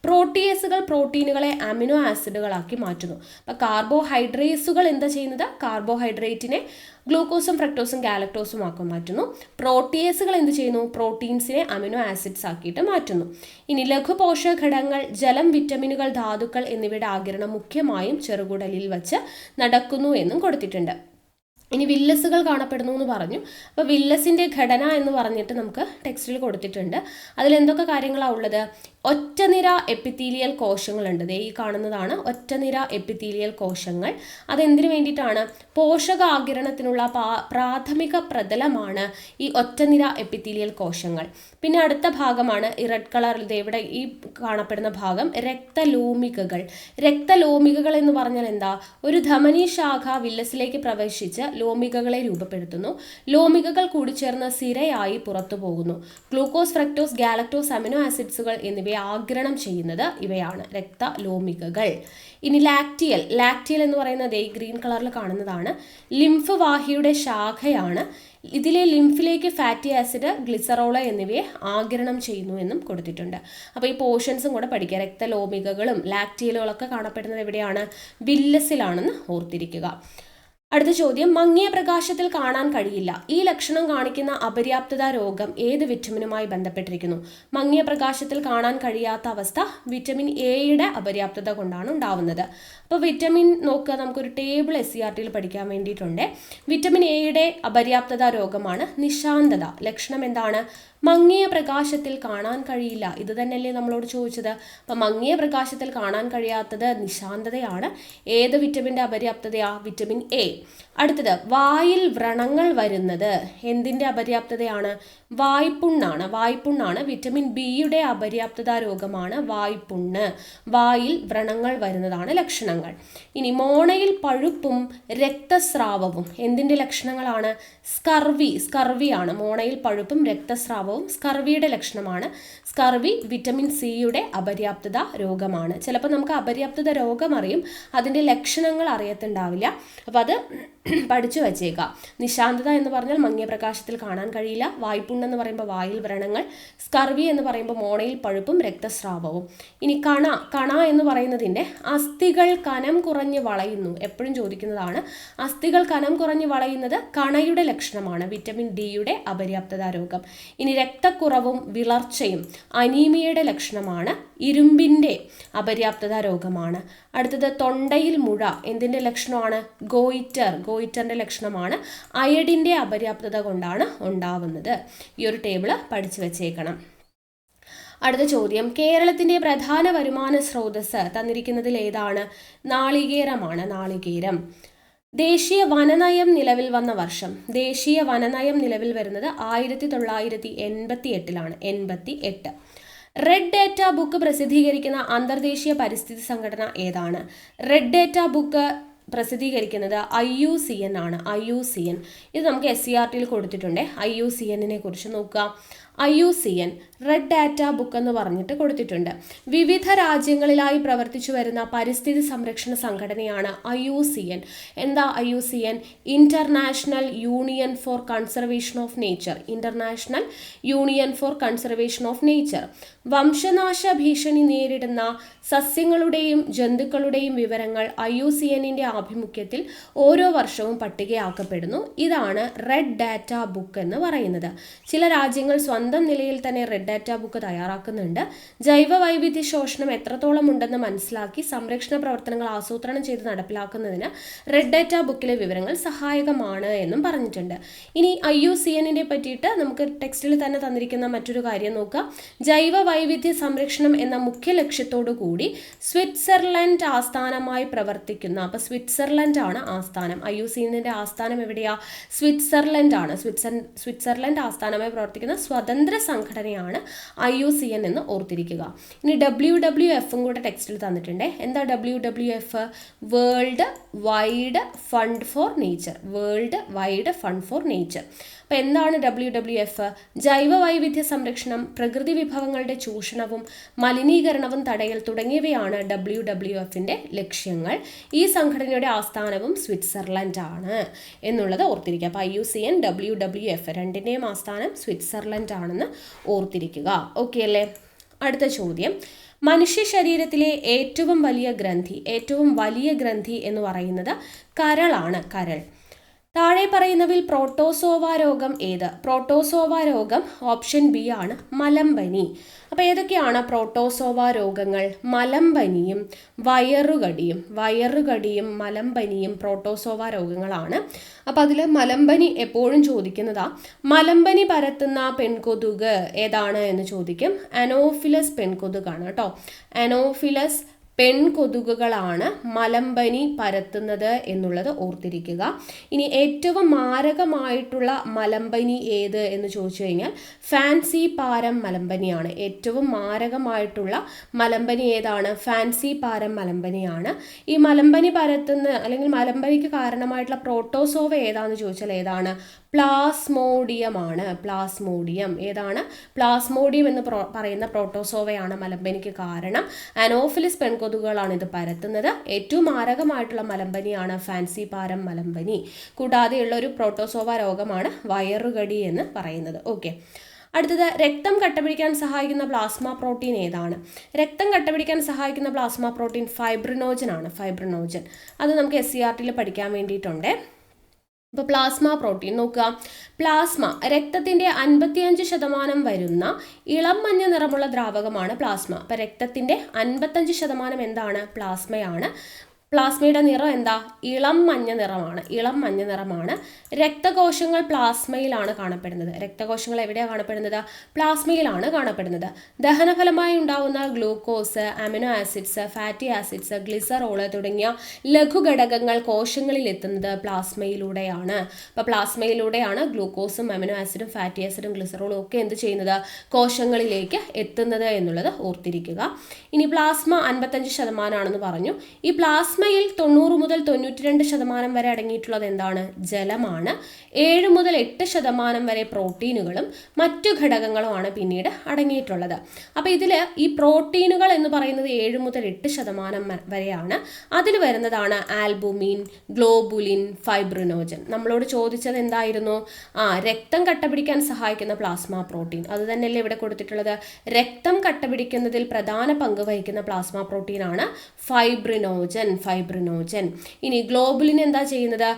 പ്രോട്ടീസുകൾ പ്രോട്ടീനുകളെ അമിനോ ആസിഡുകളാക്കി മാറ്റുന്നു. അപ്പോൾ കാർബോഹൈഡ്രേറ്റ്സുകൾ എന്താ ചെയ്യുന്നത്? കാർബോഹൈഡ്രേറ്റിനെ ഗ്ലൂക്കോസും, ഫ്രക്ടോസും, ഗാലക്ടോസും ആക്കി മാറ്റുന്നു. പ്രോട്ടീസുകൾ എന്ത് ചെയ്യുന്നു? പ്രോട്ടീൻസിനെ അമിനോ ആസിഡ്സ് ആക്കിയിട്ട് മാറ്റുന്നു. ഇനി ലഘു പോഷക ഘടകങ്ങൾ, ജലം, വിറ്റമിനുകൾ, ധാതുക്കൾ എന്നിവയുടെ ആഗിരണം മുഖ്യമായും ചെറുകുടലിൽ വച്ച് നടക്കുന്നു എന്നും കൊടുത്തിട്ടുണ്ട്. ഇനി വില്ലസുകൾ കാണപ്പെടുന്നു എന്ന് പറഞ്ഞു. അപ്പോൾ വില്ലസിൻ്റെ ഘടന എന്ന് പറഞ്ഞിട്ട് നമുക്ക് ടെക്സ്റ്റിൽ കൊടുത്തിട്ടുണ്ട്. അതിലെന്തൊക്കെ കാര്യങ്ങളാണ് ഉള്ളത്? ഒറ്റനിര എപ്പിത്തീലിയൽ കോശങ്ങളുണ്ട്. ദേ ഈ കാണുന്നതാണ് ഒറ്റനിര എപ്പിത്തീലിയൽ കോശങ്ങൾ. അതെന്തിനു വേണ്ടിയിട്ടാണ്? പോഷകാകിരണത്തിനുള്ള പ്രാഥമിക പ്രതലമാണ് ഈ ഒറ്റനിര എപ്പിത്തീലിയൽ കോശങ്ങൾ. പിന്നെ അടുത്ത ഭാഗമാണ് ഈ റെഡ് കളറിൽ ഇവിടെ ഈ കാണപ്പെടുന്ന ഭാഗം രക്തലോമികകൾ. രക്തലോമികകൾ എന്ന് പറഞ്ഞാൽ എന്താ? ഒരു ധമനി ശാഖ വില്ലസിലേക്ക് പ്രവേശിച്ച് ലോമികകളെ രൂപപ്പെടുത്തുന്നു. ലോമികകൾ കൂടിച്ചേർന്ന് സിരയായി പുറത്തു പോകുന്നു. ഗ്ലൂക്കോസ്, ഫ്രക്ടോസ്, ഗാലക്ടോസ്, അമിനോ ആസിഡ്സുകൾ എന്നിവയെ ആഗിരണം ചെയ്യുന്നത് ഇവയാണ് രക്തലോമികകൾ. ഇനി ലാക്റ്റിയൽ. ലാക്റ്റിയൽ എന്ന് പറയുന്നത് ഈ ഗ്രീൻ കളറിൽ കാണുന്നതാണ്. ലിംഫ് വാഹിയുടെ ശാഖയാണ്. ഇതിലെ ലിംഫിലേക്ക് ഫാറ്റി ആസിഡ്, ഗ്ലിസറോള് എന്നിവയെ ആഗിരണം ചെയ്യുന്നു എന്നും കൊടുത്തിട്ടുണ്ട്. അപ്പോൾ ഈ പോർഷൻസും കൂടെ പഠിക്കുക. രക്തലോമികകളും ലാക്റ്റിയലുകളൊക്കെ കാണപ്പെടുന്നത് എവിടെയാണ്? വില്ലസിലാണെന്ന് ഓർത്തിരിക്കുക. അടുത്ത ചോദ്യം, മങ്ങിയ പ്രകാശത്തിൽ കാണാൻ കഴിയില്ല. ഈ ലക്ഷണം കാണിക്കുന്ന അപര്യാപ്തത രോഗം ഏത് വിറ്റമിനുമായി ബന്ധപ്പെട്ടിരിക്കുന്നു? മങ്ങിയ പ്രകാശത്തിൽ കാണാൻ കഴിയാത്ത അവസ്ഥ വിറ്റമിൻ എയുടെ അപര്യാപ്തത കൊണ്ടാണ് ഉണ്ടാവുന്നത്. അപ്പോൾ വിറ്റമിൻ നോക്കുക, നമുക്കൊരു ടേബിൾ SCERT പഠിക്കാൻ വേണ്ടിയിട്ടുണ്ട്. വിറ്റമിൻ എയുടെ അപര്യാപ്തത രോഗമാണ് നിശാന്തത. ലക്ഷണം എന്താണ്? മങ്ങിയ പ്രകാശത്തിൽ കാണാൻ കഴിയില്ല. ഇത് തന്നെയല്ലേ നമ്മളോട് ചോദിച്ചത്. അപ്പം മങ്ങിയ പ്രകാശത്തിൽ കാണാൻ കഴിയാത്തത് നിശാന്തതയാണ്. ഏത് വിറ്റമിൻ്റെ അപര്യാപ്തതയാ? Vitamin A. അടുത്തത്, വായിൽ വ്രണങ്ങൾ വരുന്നത് എന്തിൻ്റെ അപര്യാപ്തതയാണ്? വായ്പുണ്ണാണ്. വായ്പുണ്ണാണ്. വിറ്റമിൻ ബിയുടെ അപര്യാപ്തത രോഗമാണ് വായ്പുണ്ണ്. വായിൽ വ്രണങ്ങൾ വരുന്നതാണ് ലക്ഷണങ്ങൾ. ഇനി മോണയിൽ പഴുപ്പും രക്തസ്രാവവും എന്തിൻ്റെ ലക്ഷണങ്ങളാണ്? സ്കർവിയാണ്. മോണയിൽ പഴുപ്പും രക്തസ്രാവവും സ്കർവിയുടെ ലക്ഷണമാണ്. സ്കർവി വിറ്റമിൻ സിയുടെ അപര്യാപ്തത രോഗമാണ്. ചിലപ്പോൾ നമുക്ക് അപര്യാപ്തത രോഗം അറിയും, അതിൻ്റെ ലക്ഷണങ്ങൾ അറിയത്തുണ്ടാവില്ല. അപ്പോൾ അത് പഠിച്ചു വച്ചേക്കാം. നിശാന്തത എന്ന് പറഞ്ഞാൽ മങ്ങിയ പ്രകാശത്തിൽ കാണാൻ കഴിയില്ല. വായ്പുണ്ണെന്ന് പറയുമ്പോൾ വായിൽ വ്രണങ്ങൾ. സ്കർവി എന്ന് പറയുമ്പോൾ മോണയിൽ പഴുപ്പും രക്തസ്രാവവും. ഇനി കണ എന്ന് പറയുന്നതിൻ്റെ അസ്ഥികൾ കനം കുറഞ്ഞ് വളയുന്നു. എപ്പോഴും ചോദിക്കുന്നതാണ്. അസ്ഥികൾ കനം കുറഞ്ഞ് വളയുന്നത് കണയുടെ ലക്ഷണമാണ്. വിറ്റമിൻ ഡിയുടെ അപര്യാപ്തത രോഗം. ഇനി രക്തക്കുറവും വിളർച്ചയും അനീമിയയുടെ ലക്ഷണമാണ്. ഇരുമ്പിൻ്റെ അപര്യാപ്തത രോഗമാണ്. അടുത്തത്, തൊണ്ടയിൽ മുഴ എന്തിൻ്റെ ലക്ഷണമാണ്? ഗോയിറ്ററിൻ്റെ ലക്ഷണമാണ്. അയഡിൻ്റെ അപര്യാപ്തത കൊണ്ടാണ് ഉണ്ടാവുന്നത്. ഈ ഒരു ടേബിള് പഠിച്ചു വെച്ചേക്കണം. അടുത്ത ചോദ്യം, കേരളത്തിൻ്റെ പ്രധാന വരുമാന സ്രോതസ് തന്നിരിക്കുന്നതിൽ ഏതാണ്? നാളികേരമാണ്. നാളികേരം. ദേശീയ വനനയം നിലവിൽ വന്ന വർഷം. ദേശീയ വനനയം നിലവിൽ വരുന്നത് 1988 88. റെഡ് ഡേറ്റ ബുക്ക് പ്രസിദ്ധീകരിക്കുന്ന അന്തർദേശീയ പരിസ്ഥിതി സംഘടന ഏതാണ്? റെഡ് ഡേറ്റ ബുക്ക് പ്രസിദ്ധീകരിക്കുന്നത് IUCN ആണ്. IUCN ഇത് നമുക്ക് SCERT കൊടുത്തിട്ടുണ്ട്. IUCN കുറിച്ച് നോക്കുക. IUCN റെഡ് ഡാറ്റ ബുക്ക് എന്ന് പറഞ്ഞിട്ട് കൊടുത്തിട്ടുണ്ട്. വിവിധ രാജ്യങ്ങളിലായി പ്രവർത്തിച്ചു വരുന്ന പരിസ്ഥിതി സംരക്ഷണ സംഘടനയാണ് IUCN. എന്താ IUCN? International union for conservation of nature. International union for conservation of nature. വംശനാശ ഭീഷണി നേരിടുന്ന സസ്യങ്ങളുടെയും ജന്തുക്കളുടെയും വിവരങ്ങൾ IUCNന്റെ ആഭിമുഖ്യത്തിൽ ഓരോ വർഷവും പട്ടികയാക്കപ്പെടുന്നു. ഇതാണ് റെഡ് ഡാറ്റ ബുക്ക് എന്ന് പറയുന്നത്. ചില രാജ്യങ്ങൾ സ്വന്തം നിലയിൽ തന്നെ റെഡ് ഡാറ്റ ബുക്ക് തയ്യാറാക്കുന്നുണ്ട്. ജൈവ വൈവിധ്യ ശോഷണം എത്രത്തോളം ഉണ്ടെന്ന് മനസ്സിലാക്കി സംരക്ഷണ പ്രവർത്തനങ്ങൾ ആസൂത്രണം ചെയ്ത് നടപ്പിലാക്കുന്നതിന് റെഡ് ഡാറ്റ ബുക്കിലെ വിവരങ്ങൾ സഹായകമാണ് എന്നും പറഞ്ഞിട്ടുണ്ട്. ഇനി IUCNന്റെ പറ്റിയിട്ട് നമുക്ക് ടെക്സ്റ്റിൽ തന്നെ തന്നിരിക്കുന്ന മറ്റൊരു കാര്യം നോക്കാം. ജൈവ വൈവിധ്യ സംരക്ഷണം എന്ന മുഖ്യ ലക്ഷ്യത്തോടു കൂടി സ്വിറ്റ്സർലൻഡ് ആസ്ഥാനമായി പ്രവർത്തിക്കുന്ന, അപ്പോൾ സ്വിറ്റ്സർലൻഡ് ആണ് ആസ്ഥാനം. IUCNന്റെ ആസ്ഥാനം എവിടെയാ? സ്വിറ്റ്സർലൻഡ് ആണ്. സ്വിറ്റ്സർലൻഡ് ആസ്ഥാനമായി പ്രവർത്തിക്കുന്ന സ്വതന്ത്ര സംഘടനയാണ് IUCN എന്ന് ഓർത്തിരിക്കുക. ഇനി WWF കൂടെ ടെക്സ്റ്റിൽ തന്നിട്ടുണ്ട്. എന്താ WWF? World wide fund for nature. World wide fund for nature. അപ്പോൾ എന്താണ് WWF? ജൈവ വൈവിധ്യ സംരക്ഷണം, പ്രകൃതി വിഭവങ്ങളുടെ ചൂഷണവും മലിനീകരണവും തടയൽ തുടങ്ങിയവയാണ് WWFന്റെ ലക്ഷ്യങ്ങൾ. ഈ സംഘടനയുടെ ആസ്ഥാനവും സ്വിറ്റ്സർലൻഡ് ആണ് എന്നുള്ളത് ഓർത്തിരിക്കുക. അപ്പോൾ IUCN, WWF രണ്ടിൻ്റെയും ആസ്ഥാനം സ്വിറ്റ്സർലൻഡ് ആണെന്ന് ഓർത്തിരിക്കുക. ഓക്കെ അല്ലേ? അടുത്ത ചോദ്യം, മനുഷ്യ ശരീരത്തിലെ ഏറ്റവും വലിയ ഗ്രന്ഥി എന്ന് പറയുന്നത് കരളാണ്. കരൾ. താഴെ പറയുന്നവയിൽ പ്രോട്ടോസോവ രോഗം ഏത്? പ്രോട്ടോസോവ രോഗം ഓപ്ഷൻ ബി ആണ്, മലമ്പനി. അപ്പോൾ ഏതൊക്കെയാണ് പ്രോട്ടോസോവ രോഗങ്ങൾ? മലമ്പനിയും വയറുകടിയും മലമ്പനിയും പ്രോട്ടോസോവ രോഗങ്ങളാണ്. അപ്പോൾ അതിൽ മലമ്പനി എപ്പോഴും ചോദിക്കുന്നതാ. മലമ്പനി പരത്തുന്ന പെൺകൊതുക് ഏതാണ് എന്ന് ചോദിക്കും. അനോഫിലസ് പെൺകൊതുകാണ് കേട്ടോ. അനോഫിലസ് പെൺകൊതുകുകളാണ് മലമ്പനി പരത്തുന്നത് എന്നുള്ളത് ഓർത്തിരിക്കുക. ഇനി ഏറ്റവും മാരകമായിട്ടുള്ള മലമ്പനി ഏത് എന്ന് ചോദിച്ചു കഴിഞ്ഞാൽ ഫാൻസി പാരം മലമ്പനിയാണ്. ഏറ്റവും മാരകമായിട്ടുള്ള മലമ്പനി ഏതാണ്? ഫാൻസി പാരം മലമ്പനിയാണ്. ഈ മലമ്പനി പരത്തുന്ന അല്ലെങ്കിൽ മലമ്പനിക്ക് കാരണമായിട്ടുള്ള പ്രോട്ടോസോവ ഏതാണെന്ന് ചോദിച്ചാൽ ഏതാണ്? പ്ലാസ്മോഡിയം ആണ്. പ്ലാസ്മോഡിയം ഏതാണ്? പ്ലാസ്മോഡിയം എന്ന് പറയുന്ന പ്രോട്ടോസോവയാണ് മലമ്പനിക്ക് കാരണം. അനോഫിലിസ് പെൺകൊതുകുകളാണ് ഇത് പരത്തുന്നത്. ഏറ്റവും മാരകമായിട്ടുള്ള മലമ്പനിയാണ് ഫാൻസി പാരം മലമ്പനി. കൂടാതെയുള്ള ഒരു പ്രോട്ടോസോവ രോഗമാണ് വയറുകടി എന്ന് പറയുന്നത്. ഓക്കെ, അടുത്തത്, രക്തം കട്ടപിടിക്കാൻ സഹായിക്കുന്ന പ്ലാസ്മ പ്രോട്ടീൻ ഏതാണ്? രക്തം കട്ടപിടിക്കാൻ സഹായിക്കുന്ന പ്ലാസ്മ പ്രോട്ടീൻ ഫൈബ്രിനോജൻ ആണ്. ഫൈബ്രിനോജൻ അത് നമുക്ക് SCERTയിൽ പഠിക്കാൻ വേണ്ടിയിട്ടുണ്ട്. ഇപ്പോൾ പ്ലാസ്മ പ്രോട്ടീൻ നോക്കുക. പ്ലാസ്മ രക്തത്തിൻ്റെ 55% വരുന്ന ഇളം മഞ്ഞ നിറമുള്ള ദ്രാവകമാണ് പ്ലാസ്മ. അപ്പോൾ രക്തത്തിൻ്റെ 55% എന്താണ്? പ്ലാസ്മയാണ്. പ്ലാസ്മയുടെ നിറം എന്താ? ഇളം മഞ്ഞ നിറമാണ്. രക്തകോശങ്ങൾ പ്ലാസ്മയിലാണ് കാണപ്പെടുന്നത്. രക്തകോശങ്ങൾ എവിടെയാണ് കാണപ്പെടുന്നത്? പ്ലാസ്മയിലാണ് കാണപ്പെടുന്നത്. ദഹനഫലമായി ഉണ്ടാകുന്ന glucose, amino acids, fatty acids, glycerol തുടങ്ങിയ ലഘുഘടകങ്ങൾ കോശങ്ങളിൽ എത്തുന്നത് പ്ലാസ്മയിലൂടെയാണ്. അപ്പോൾ പ്ലാസ്മയിലൂടെയാണ് ഗ്ലൂക്കോസും അമിനോ ആസിഡും ഫാറ്റി ആസിഡും ഗ്ലിസറോളും ഒക്കെ എന്ത് ചെയ്യുന്നത്? കോശങ്ങളിലേക്ക് എത്തുന്നത് എന്നുള്ളത് ഓർത്തിരിക്കുക. ഇനി പ്ലാസ്മ 55% ആണെന്ന് പറഞ്ഞു. ഈ പ്ലാസ്മയിൽ 90 മുതൽ 92% വരെ അടങ്ങിയിട്ടുള്ളത് എന്താണ്? ജലമാണ്. 7 മുതൽ 8% വരെ പ്രോട്ടീനുകളും മറ്റു ഘടകങ്ങളുമാണ് പിന്നീട് അടങ്ങിയിട്ടുള്ളത്. അപ്പോൾ ഇതിൽ ഈ പ്രോട്ടീനുകൾ എന്ന് പറയുന്നത് 7 മുതൽ 8% വരെയാണ്. അതിൽ വരുന്നതാണ് ആൽബുമിൻ, ഗ്ലോബുലിൻ, ഫൈബ്രിനോജൻ. നമ്മളോട് ചോദിച്ചത് എന്തായിരുന്നു? രക്തം കട്ടപിടിക്കാൻ സഹായിക്കുന്ന പ്ലാസ്മ പ്രോട്ടീൻ. അത് തന്നെയല്ലേ ഇവിടെ കൊടുത്തിട്ടുള്ളത്. രക്തം കട്ടപിടിക്കുന്നതിൽ പ്രധാന പങ്ക് വഹിക്കുന്ന പ്ലാസ്മ പ്രോട്ടീനാണ് ഫൈബ്രിനോജൻ. ഇനി ഗ്ലോബുലിൻ എന്താ ചെയ്യുന്നത്?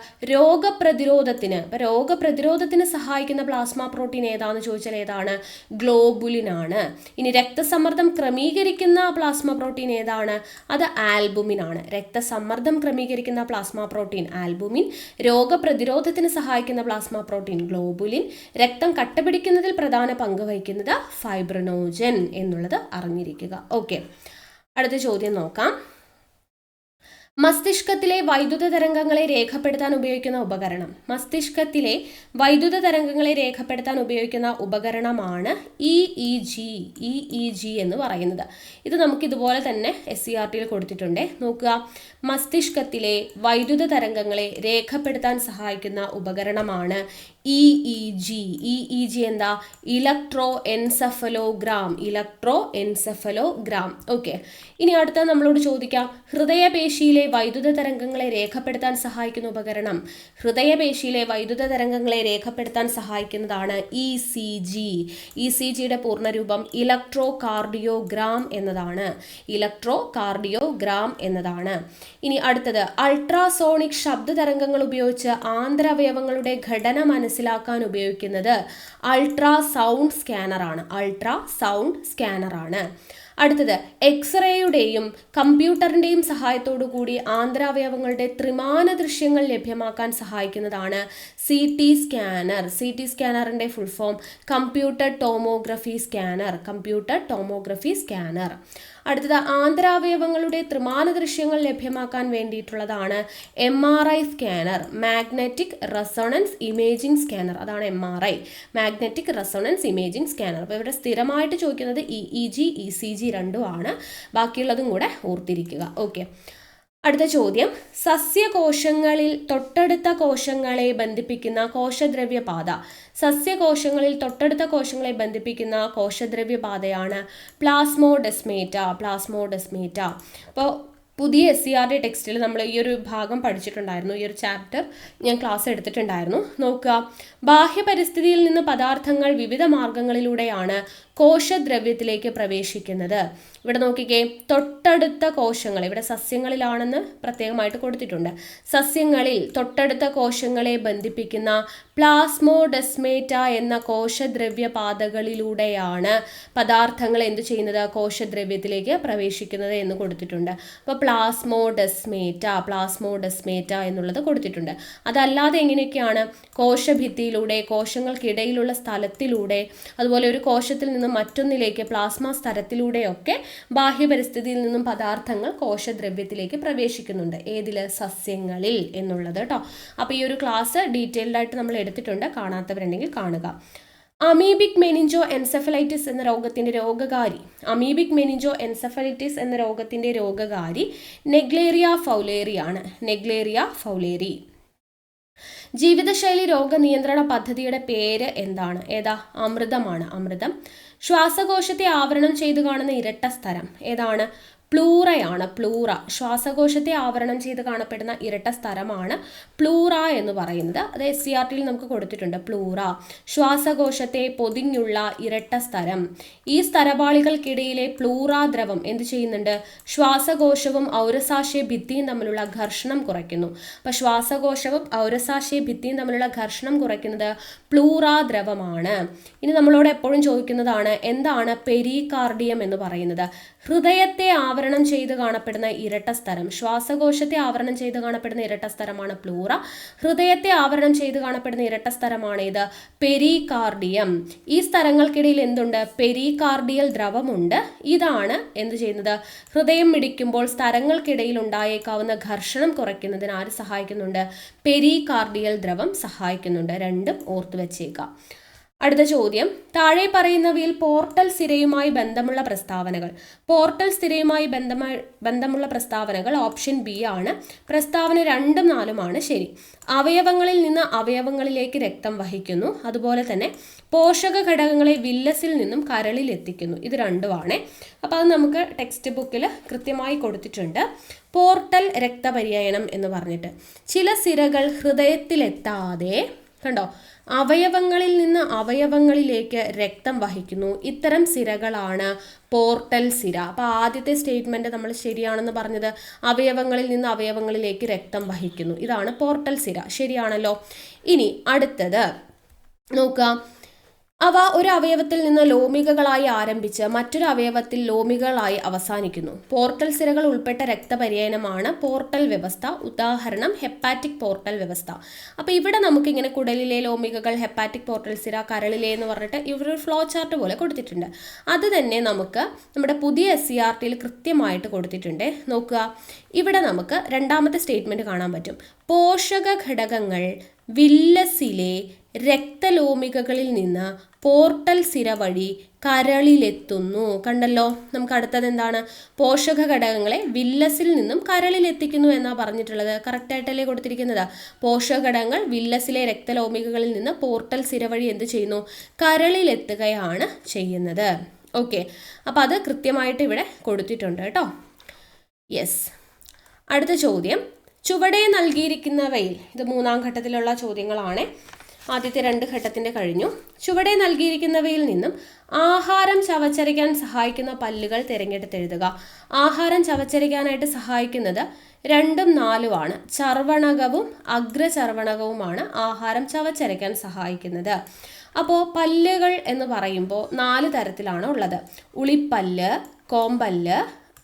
രോഗപ്രതിരോധത്തിന് സഹായിക്കുന്ന പ്ലാസ്മ പ്രോട്ടീൻ ഏതാന്ന് ചോദിച്ചാൽ ഏതാണ്? ഗ്ലോബുലിൻ ആണ്. ഇനി രക്തസമ്മർദ്ദം ക്രമീകരിക്കുന്ന പ്ലാസ്മ പ്രോട്ടീൻ ഏതാണ്? അത് ആൽബുമിൻ ആണ്. രക്തസമ്മർദ്ദം ക്രമീകരിക്കുന്ന പ്ലാസ്മ പ്രോട്ടീൻ ആൽബുമിൻ, രോഗപ്രതിരോധത്തിന് സഹായിക്കുന്ന പ്ലാസ്മ പ്രോട്ടീൻ ഗ്ലോബുലിൻ, രക്തം കട്ടപിടിക്കുന്നതിൽ പ്രധാന പങ്ക് വഹിക്കുന്നത് ഫൈബ്രിനോജൻ എന്നുള്ളത് അറിഞ്ഞിരിക്കുക. ഓക്കെ, അടുത്ത ചോദ്യം നോക്കാം. മസ്തിഷ്കത്തിലെ വൈദ്യുത തരംഗങ്ങളെ രേഖപ്പെടുത്താൻ ഉപയോഗിക്കുന്ന ഉപകരണം. മസ്തിഷ്കത്തിലെ വൈദ്യുത തരംഗങ്ങളെ രേഖപ്പെടുത്താൻ ഉപയോഗിക്കുന്ന ഉപകരണമാണ് EEG എന്ന് പറയുന്നത്. ഇത് നമുക്ക് ഇതുപോലെ തന്നെ SCERTയിൽ കൊടുത്തിട്ടുണ്ട്. നോക്കുക, മസ്തിഷ്കത്തിലെ വൈദ്യുത തരംഗങ്ങളെ രേഖപ്പെടുത്താൻ സഹായിക്കുന്ന ഉപകരണമാണ് EEG എന്താ? Electro encephalogram. ഓക്കെ, ഇനി അടുത്ത നമ്മളോട് ചോദിക്കാം, ഹൃദയപേശിയിലെ വൈദ്യുത തരംഗങ്ങളെ രേഖപ്പെടുത്താൻ സഹായിക്കുന്ന ഉപകരണം. ഹൃദയപേശിയിലെ വൈദ്യുത തരംഗങ്ങളെ രേഖപ്പെടുത്താൻ സഹായിക്കുന്നതാണ് ECG. ECGയുടെ പൂർണ്ണരൂപം ഇലക്ട്രോ കാർഡിയോഗ്രാം എന്നതാണ്. ഇനി അടുത്തത്, അൾട്രാസോണിക് ശബ്ദ തരംഗങ്ങൾ ഉപയോഗിച്ച് ആന്തരാവയവങ്ങളുടെ ഘടന മനസ്സിലാക്കാൻ ഉപയോഗിക്കുന്നത് അൾട്രാസൗണ്ട് സ്കാനറാണ്. അടുത്തത്, എക്സ്റേയുടെയും കമ്പ്യൂട്ടറിന്റെയും സഹായത്തോടു കൂടി ആന്തരാവയവങ്ങളുടെ ത്രിമാന ദൃശ്യങ്ങൾ ലഭ്യമാക്കാൻ സഹായിക്കുന്നതാണ് CT സ്കാനറിന്റെ full form computer tomography scanner. അടുത്തത്, ആന്തരാവയവങ്ങളുടെ ത്രിമാന ദൃശ്യങ്ങൾ ലഭ്യമാക്കാൻ വേണ്ടിയിട്ടുള്ളതാണ് MRI scanner, magnetic resonance imaging scanner. അതാണ് MRI, magnetic resonance imaging scanner. അപ്പോൾ ഇവിടെ സ്ഥിരമായിട്ട് ചോദിക്കുന്നത് EEG, ECG രണ്ടും ആണ്. ബാക്കിയുള്ളതും കൂടെ ഓർത്തിരിക്കുക. ഓക്കെ, അടുത്ത ചോദ്യം, സസ്യകോശങ്ങളിൽ തൊട്ടടുത്ത കോശങ്ങളെ ബന്ധിപ്പിക്കുന്ന കോശദ്രവ്യപാതയാണ് പ്ലാസ്മോഡെസ്മേറ്റ. അപ്പോൾ പുതിയ SCRT ടെക്സ്റ്റിൽ നമ്മൾ ഈ ഒരു ഭാഗം പഠിച്ചിട്ടുണ്ടായിരുന്നു, ഈ ഒരു ചാപ്റ്റർ ഞാൻ ക്ലാസ് എടുത്തിട്ടുണ്ടായിരുന്നു. നോക്കുക, ബാഹ്യപരിസ്ഥിതിയിൽ നിന്ന് പദാർത്ഥങ്ങൾ വിവിധ മാർഗങ്ങളിലൂടെയാണ് കോശദ്രവ്യത്തിലേക്ക് പ്രവേശിക്കുന്നത്. ഇവിടെ നോക്കിക്കേ, തൊട്ടടുത്ത കോശങ്ങൾ, ഇവിടെ സസ്യങ്ങളിലാണെന്ന് പ്രത്യേകമായിട്ട് കൊടുത്തിട്ടുണ്ട്. സസ്യങ്ങളിൽ തൊട്ടടുത്ത കോശങ്ങളെ ബന്ധിപ്പിക്കുന്ന പ്ലാസ്മോഡെസ്മേറ്റ എന്ന കോശദ്രവ്യപാതകളിലൂടെയാണ് പദാർത്ഥങ്ങൾ എന്ത് ചെയ്യുന്നത്? കോശദ്രവ്യത്തിലേക്ക് പ്രവേശിക്കുന്നത് എന്ന് കൊടുത്തിട്ടുണ്ട്. അപ്പോൾ പ്ലാസ്മോഡെസ്മേറ്റ എന്നുള്ളത് കൊടുത്തിട്ടുണ്ട്. അതല്ലാതെ എങ്ങനെയൊക്കെയാണ്? കോശഭിത്തിയിലൂടെ, കോശങ്ങൾക്കിടയിലുള്ള സ്ഥലത്തിലൂടെ, അതുപോലെ ഒരു കോശത്തിൽ നിന്ന് മറ്റൊന്നിലേക്ക് പ്ലാസ്മ സ്ഥലത്തിലൂടെയൊക്കെ ബാഹ്യപരിസ്ഥിതിയിൽ നിന്നും പദാർത്ഥങ്ങൾ കോശദ്രവ്യത്തിലേക്ക് പ്രവേശിക്കുന്നുണ്ട്. ഏതില്? സസ്യങ്ങളിൽ എന്നുള്ളത് കേട്ടോ. അപ്പോൾ ഈ ഒരു ക്ലാസ് ഡീറ്റെയിൽഡ് ആയിട്ട് നമ്മൾ എടുത്തിട്ടുണ്ട്, കാണാത്തവരുണ്ടെങ്കിൽ കാണുക. അമീബിക് മെനിഞ്ചോ എൻസെഫലൈറ്റിസ് എന്ന രോഗത്തിന്റെ രോഗകാരി നെഗ്ലേറിയ ഫൗലേറി. ജീവിതശൈലി രോഗനിയന്ത്രണ പദ്ധതിയുടെ പേര് എന്താണ്? അമൃതം. ശ്വാസകോശത്തെ ആവരണം ചെയ്തു കാണുന്ന ഇരട്ട സ്ഥലം ഏതാണ്? പ്ലൂറ. ശ്വാസകോശത്തെ ആവരണം ചെയ്ത് കാണപ്പെടുന്ന ഇരട്ട സ്ഥലമാണ് പ്ലൂറ എന്ന് പറയുന്നത്. അത് SCRTയിൽ നമുക്ക് കൊടുത്തിട്ടുണ്ട്. പ്ലൂറ, ശ്വാസകോശത്തെ പൊതിഞ്ഞുള്ള ഇരട്ട സ്ഥലം. ഈ സ്ഥലപാളികൾക്കിടയിലെ പ്ലൂറ ദ്രവം എന്ത് ചെയ്യുന്നുണ്ട്? ശ്വാസകോശവും ഔരസാശയ ഭിത്തിയും തമ്മിലുള്ള ഘർഷണം കുറയ്ക്കുന്നു. അപ്പോൾ ശ്വാസകോശവും ഔരസാശയ ഭിത്തിയും തമ്മിലുള്ള ഘർഷണം കുറയ്ക്കുന്നത് പ്ലൂറ ദ്രവമാണ്. ഇനി നമ്മളോട് എപ്പോഴും ചോദിക്കുന്നതാണ്, എന്താണ് പെരികാർഡിയം എന്ന് പറയുന്നത്? ഹൃദയത്തെ ആവരണം ചെയ്ത് കാണപ്പെടുന്ന ഇരട്ട സ്ഥലം, ശ്വാസകോശത്തെ ആവരണം ചെയ്ത് കാണപ്പെടുന്ന ഇരട്ട സ്ഥലമാണ് പ്ലൂറ. ഹൃദയത്തെ ആവരണം ചെയ്ത് കാണപ്പെടുന്ന ഇരട്ട സ്ഥലമാണ് ഇത് പെരികാർഡിയം. ഈ സ്ഥലങ്ങൾക്കിടയിൽ എന്തുണ്ട്? പെരികാർഡിയൽ ദ്രവമുണ്ട്. ഇതാണ് എന്ത് ചെയ്യുന്നത്? ഹൃദയം മിടിക്കുമ്പോൾ സ്ഥലങ്ങൾക്കിടയിൽ ഉണ്ടായേക്കാവുന്ന ഘർഷണം കുറയ്ക്കുന്നതിന് ആര് സഹായിക്കുന്നുണ്ട്? പെരികാർഡിയൽ ദ്രവം സഹായിക്കുന്നുണ്ട്. രണ്ടും ഓർത്തു വെച്ചേക്കാം. അടുത്ത ചോദ്യം, താഴെ പറയുന്നവയിൽ പോർട്ടൽ സിരയുമായി ബന്ധമുള്ള പ്രസ്താവനകൾ ഓപ്ഷൻ ബി ആണ്. പ്രസ്താവന 2ഉം 4ഉമാണ് ശരി. അവയവങ്ങളിൽ നിന്ന് അവയവങ്ങളിലേക്ക് രക്തം വഹിക്കുന്നു, അതുപോലെ തന്നെ പോഷക ഘടകങ്ങളെ വില്ലസിൽ നിന്നും കരളിൽ എത്തിക്കുന്നു. ഇത് രണ്ടുമാണ്. അപ്പോൾ അത് നമുക്ക് ടെക്സ്റ്റ് ബുക്കിൽ കൃത്യമായി കൊടുത്തിട്ടുണ്ട്. പോർട്ടൽ രക്തപര്യനം എന്ന് പറഞ്ഞിട്ട് ചില സിരകൾ ഹൃദയത്തിലെത്താതെ കണ്ടോ അവയവങ്ങളിൽ നിന്ന് അവയവങ്ങളിലേക്ക് രക്തം വഹിക്കുന്നു. ഇത്തരം സിരകളാണ് പോർട്ടൽ സിര. അപ്പോൾ ആദ്യത്തെ സ്റ്റേറ്റ്മെന്റ് നമ്മൾ ശരിയാണെന്ന് പറഞ്ഞത്, അവയവങ്ങളിൽ നിന്ന് അവയവങ്ങളിലേക്ക് രക്തം വഹിക്കുന്നു, ഇതാണ് പോർട്ടൽ സിര. ശരിയാണല്ലോ. ഇനി അടുത്തത് നോക്കുക, അവ ഒരു അവയവത്തിൽ നിന്ന് ലോമികകളായി ആരംഭിച്ച് മറ്റൊരു അവയവത്തിൽ ലോമികളായി അവസാനിക്കുന്നു. പോർട്ടൽ സിരകൾ ഉൾപ്പെട്ട രക്തപര്യനമാണ് പോർട്ടൽ വ്യവസ്ഥ. ഉദാഹരണം ഹെപ്പാറ്റിക് പോർട്ടൽ വ്യവസ്ഥ. അപ്പോൾ ഇവിടെ നമുക്കിങ്ങനെ കുടലിലെ ലോമികകൾ, ഹെപ്പാറ്റിക് പോർട്ടൽ സിര, കരളിലെ എന്ന് പറഞ്ഞിട്ട് ഇവരൊരു ഫ്ലോ ചാർട്ട് പോലെ കൊടുത്തിട്ടുണ്ട്. അത് തന്നെ നമുക്ക് നമ്മുടെ പുതിയ SCRTയിൽ കൃത്യമായിട്ട് കൊടുത്തിട്ടുണ്ട്. നോക്കുക, ഇവിടെ നമുക്ക് രണ്ടാമത്തെ സ്റ്റേറ്റ്മെന്റ് കാണാൻ പറ്റും. പോഷക ഘടകങ്ങൾ വില്ലസിലെ രക്തലോമികകളിൽ നിന്ന് പോർട്ടൽ സിര വഴി കരളിലെത്തുന്നു. കണ്ടല്ലോ, നമുക്ക് അടുത്തത് എന്താണ്? പോഷക ഘടകങ്ങളെ വില്ലസിൽ നിന്നും കരളിലെത്തിക്കുന്നു എന്നാണ് പറഞ്ഞിട്ടുള്ളത്. കറക്റ്റായിട്ടല്ലേ കൊടുത്തിരിക്കുന്നത്? പോഷക ഘടകങ്ങൾ വില്ലസിലെ രക്തലോമികകളിൽ നിന്ന് പോർട്ടൽ സിര വഴി എന്ത് ചെയ്യുന്നു? കരളിലെത്തുകയാണ് ചെയ്യുന്നത്. ഓക്കെ, അപ്പോൾ അത് കൃത്യമായിട്ട് ഇവിടെ കൊടുത്തിട്ടുണ്ട് കേട്ടോ. യെസ്, അടുത്ത ചോദ്യം, ചുവടെ നൽകിയിരിക്കുന്നവയിൽ, ഇത് 3-ാം ഘട്ടത്തിലുള്ള ചോദ്യങ്ങളാണ്. ആദ്യത്തെ 2 ഘട്ടത്തിൻ്റെ കഴിഞ്ഞു. ചുവടെ നൽകിയിരിക്കുന്നവയിൽ നിന്നും ആഹാരം ചവച്ചരയ്ക്കാൻ സഹായിക്കുന്ന പല്ലുകൾ തിരഞ്ഞെടുത്തെഴുതുക. ആഹാരം ചവച്ചരയ്ക്കാനായിട്ട് സഹായിക്കുന്നത് 2ഉം 4ഉമാണ്. ചർവണകവും അഗ്രചർവണകവുമാണ് ആഹാരം ചവച്ചരയ്ക്കാൻ സഹായിക്കുന്നത്. അപ്പോൾ പല്ലുകൾ എന്ന് പറയുമ്പോൾ 4 തരത്തിലാണ് ഉള്ളത്. ഉളിപ്പല്ല്, കോമ്പല്ല്,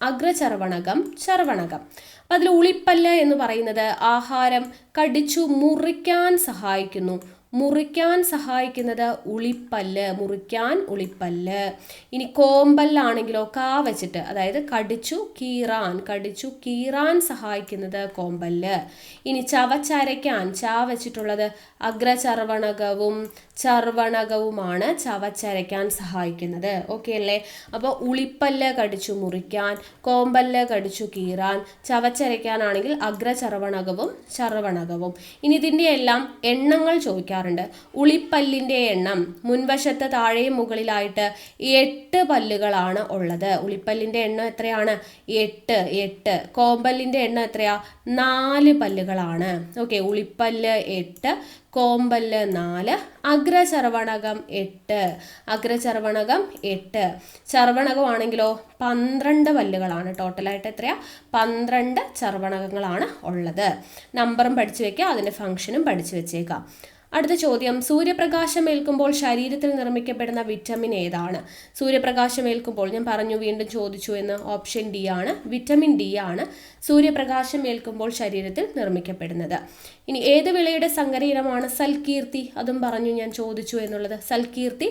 അഗ്രചർവണകം, ചർവണകം. അപ്പം അതിൽ ഉളിപ്പല്ല് എന്ന് പറയുന്നത് ആഹാരം കടിച്ചു മുറിക്കാൻ സഹായിക്കുന്നു. മുറിക്കാൻ സഹായിക്കുന്നത് ഉളിപ്പല്ല്, മുറിക്കാൻ ഉളിപ്പല്ല്. ഇനി കോമ്പല്ലാണെങ്കിലോ കാ വെച്ചിട്ട്, അതായത് കടിച്ചു കീറാൻ സഹായിക്കുന്നത് കോമ്പല്ല്. ഇനി ചവച്ചരയ്ക്കാൻ ചാ വെച്ചിട്ടുള്ളത് അഗ്രചർവണകവും ചർവണകവുമാണ് ചവച്ചരയ്ക്കാൻ സഹായിക്കുന്നത്. ഓക്കെ അല്ലേ? അപ്പോൾ ഉളിപ്പല്ല് കടിച്ചു മുറിക്കാൻ, കോമ്പല്ല് കടിച്ചു കീറാൻ, ചവച്ചരയ്ക്കാനാണെങ്കിൽ അഗ്രചർവണകവും ചർവണകവും. ഇനി ഇതിൻ്റെ എല്ലാം എണ്ണങ്ങൾ ചോദിക്കാറുണ്ട്. ഉളിപ്പല്ലിൻ്റെ എണ്ണം മുൻവശത്ത് താഴെയും മുകളിലായിട്ട് 8 പല്ലുകളാണ് ഉള്ളത്. ഉളിപ്പല്ലിൻ്റെ എണ്ണം എത്രയാണ്? 8. കോമ്പല്ലിൻ്റെ എണ്ണം എത്രയാ? 4 പല്ലുകളാണ്. ഓക്കെ, ഉളിപ്പല്ല് 8, കോമ്പല്ല് 4, അഗ്രചർവണകം 8. ചർവണകമാണെങ്കിലോ 12 പല്ലുകളാണ്. ടോട്ടലായിട്ട് എത്രയാ? 12 ചർവണകങ്ങളാണ് ഉള്ളത്. നമ്പറും പഠിച്ചു വെക്കുക, അതിൻ്റെ ഫംഗ്ഷനും പഠിച്ചു വെച്ചേക്കാം. അടുത്ത ചോദ്യം, സൂര്യപ്രകാശം ഏൽക്കുമ്പോൾ ശരീരത്തിൽ നിർമ്മിക്കപ്പെടുന്ന വിറ്റമിൻ ഏതാണ്? സൂര്യപ്രകാശം ഏൽക്കുമ്പോൾ, ഞാൻ പറഞ്ഞു, വീണ്ടും ചോദിച്ചു എന്ന്, ഓപ്ഷൻ ഡി ആണ്. വിറ്റമിൻ ഡി ആണ് സൂര്യപ്രകാശം ഏൽക്കുമ്പോൾ ശരീരത്തിൽ നിർമ്മിക്കപ്പെടുന്നത്. ഇനി ഏത് വിളയുടെ സങ്കര ഇനമാണ് സൽകീർത്തി? അതും പറഞ്ഞു, ഞാൻ ചോദിച്ചു എന്നുള്ളത്. സൽകീർത്തി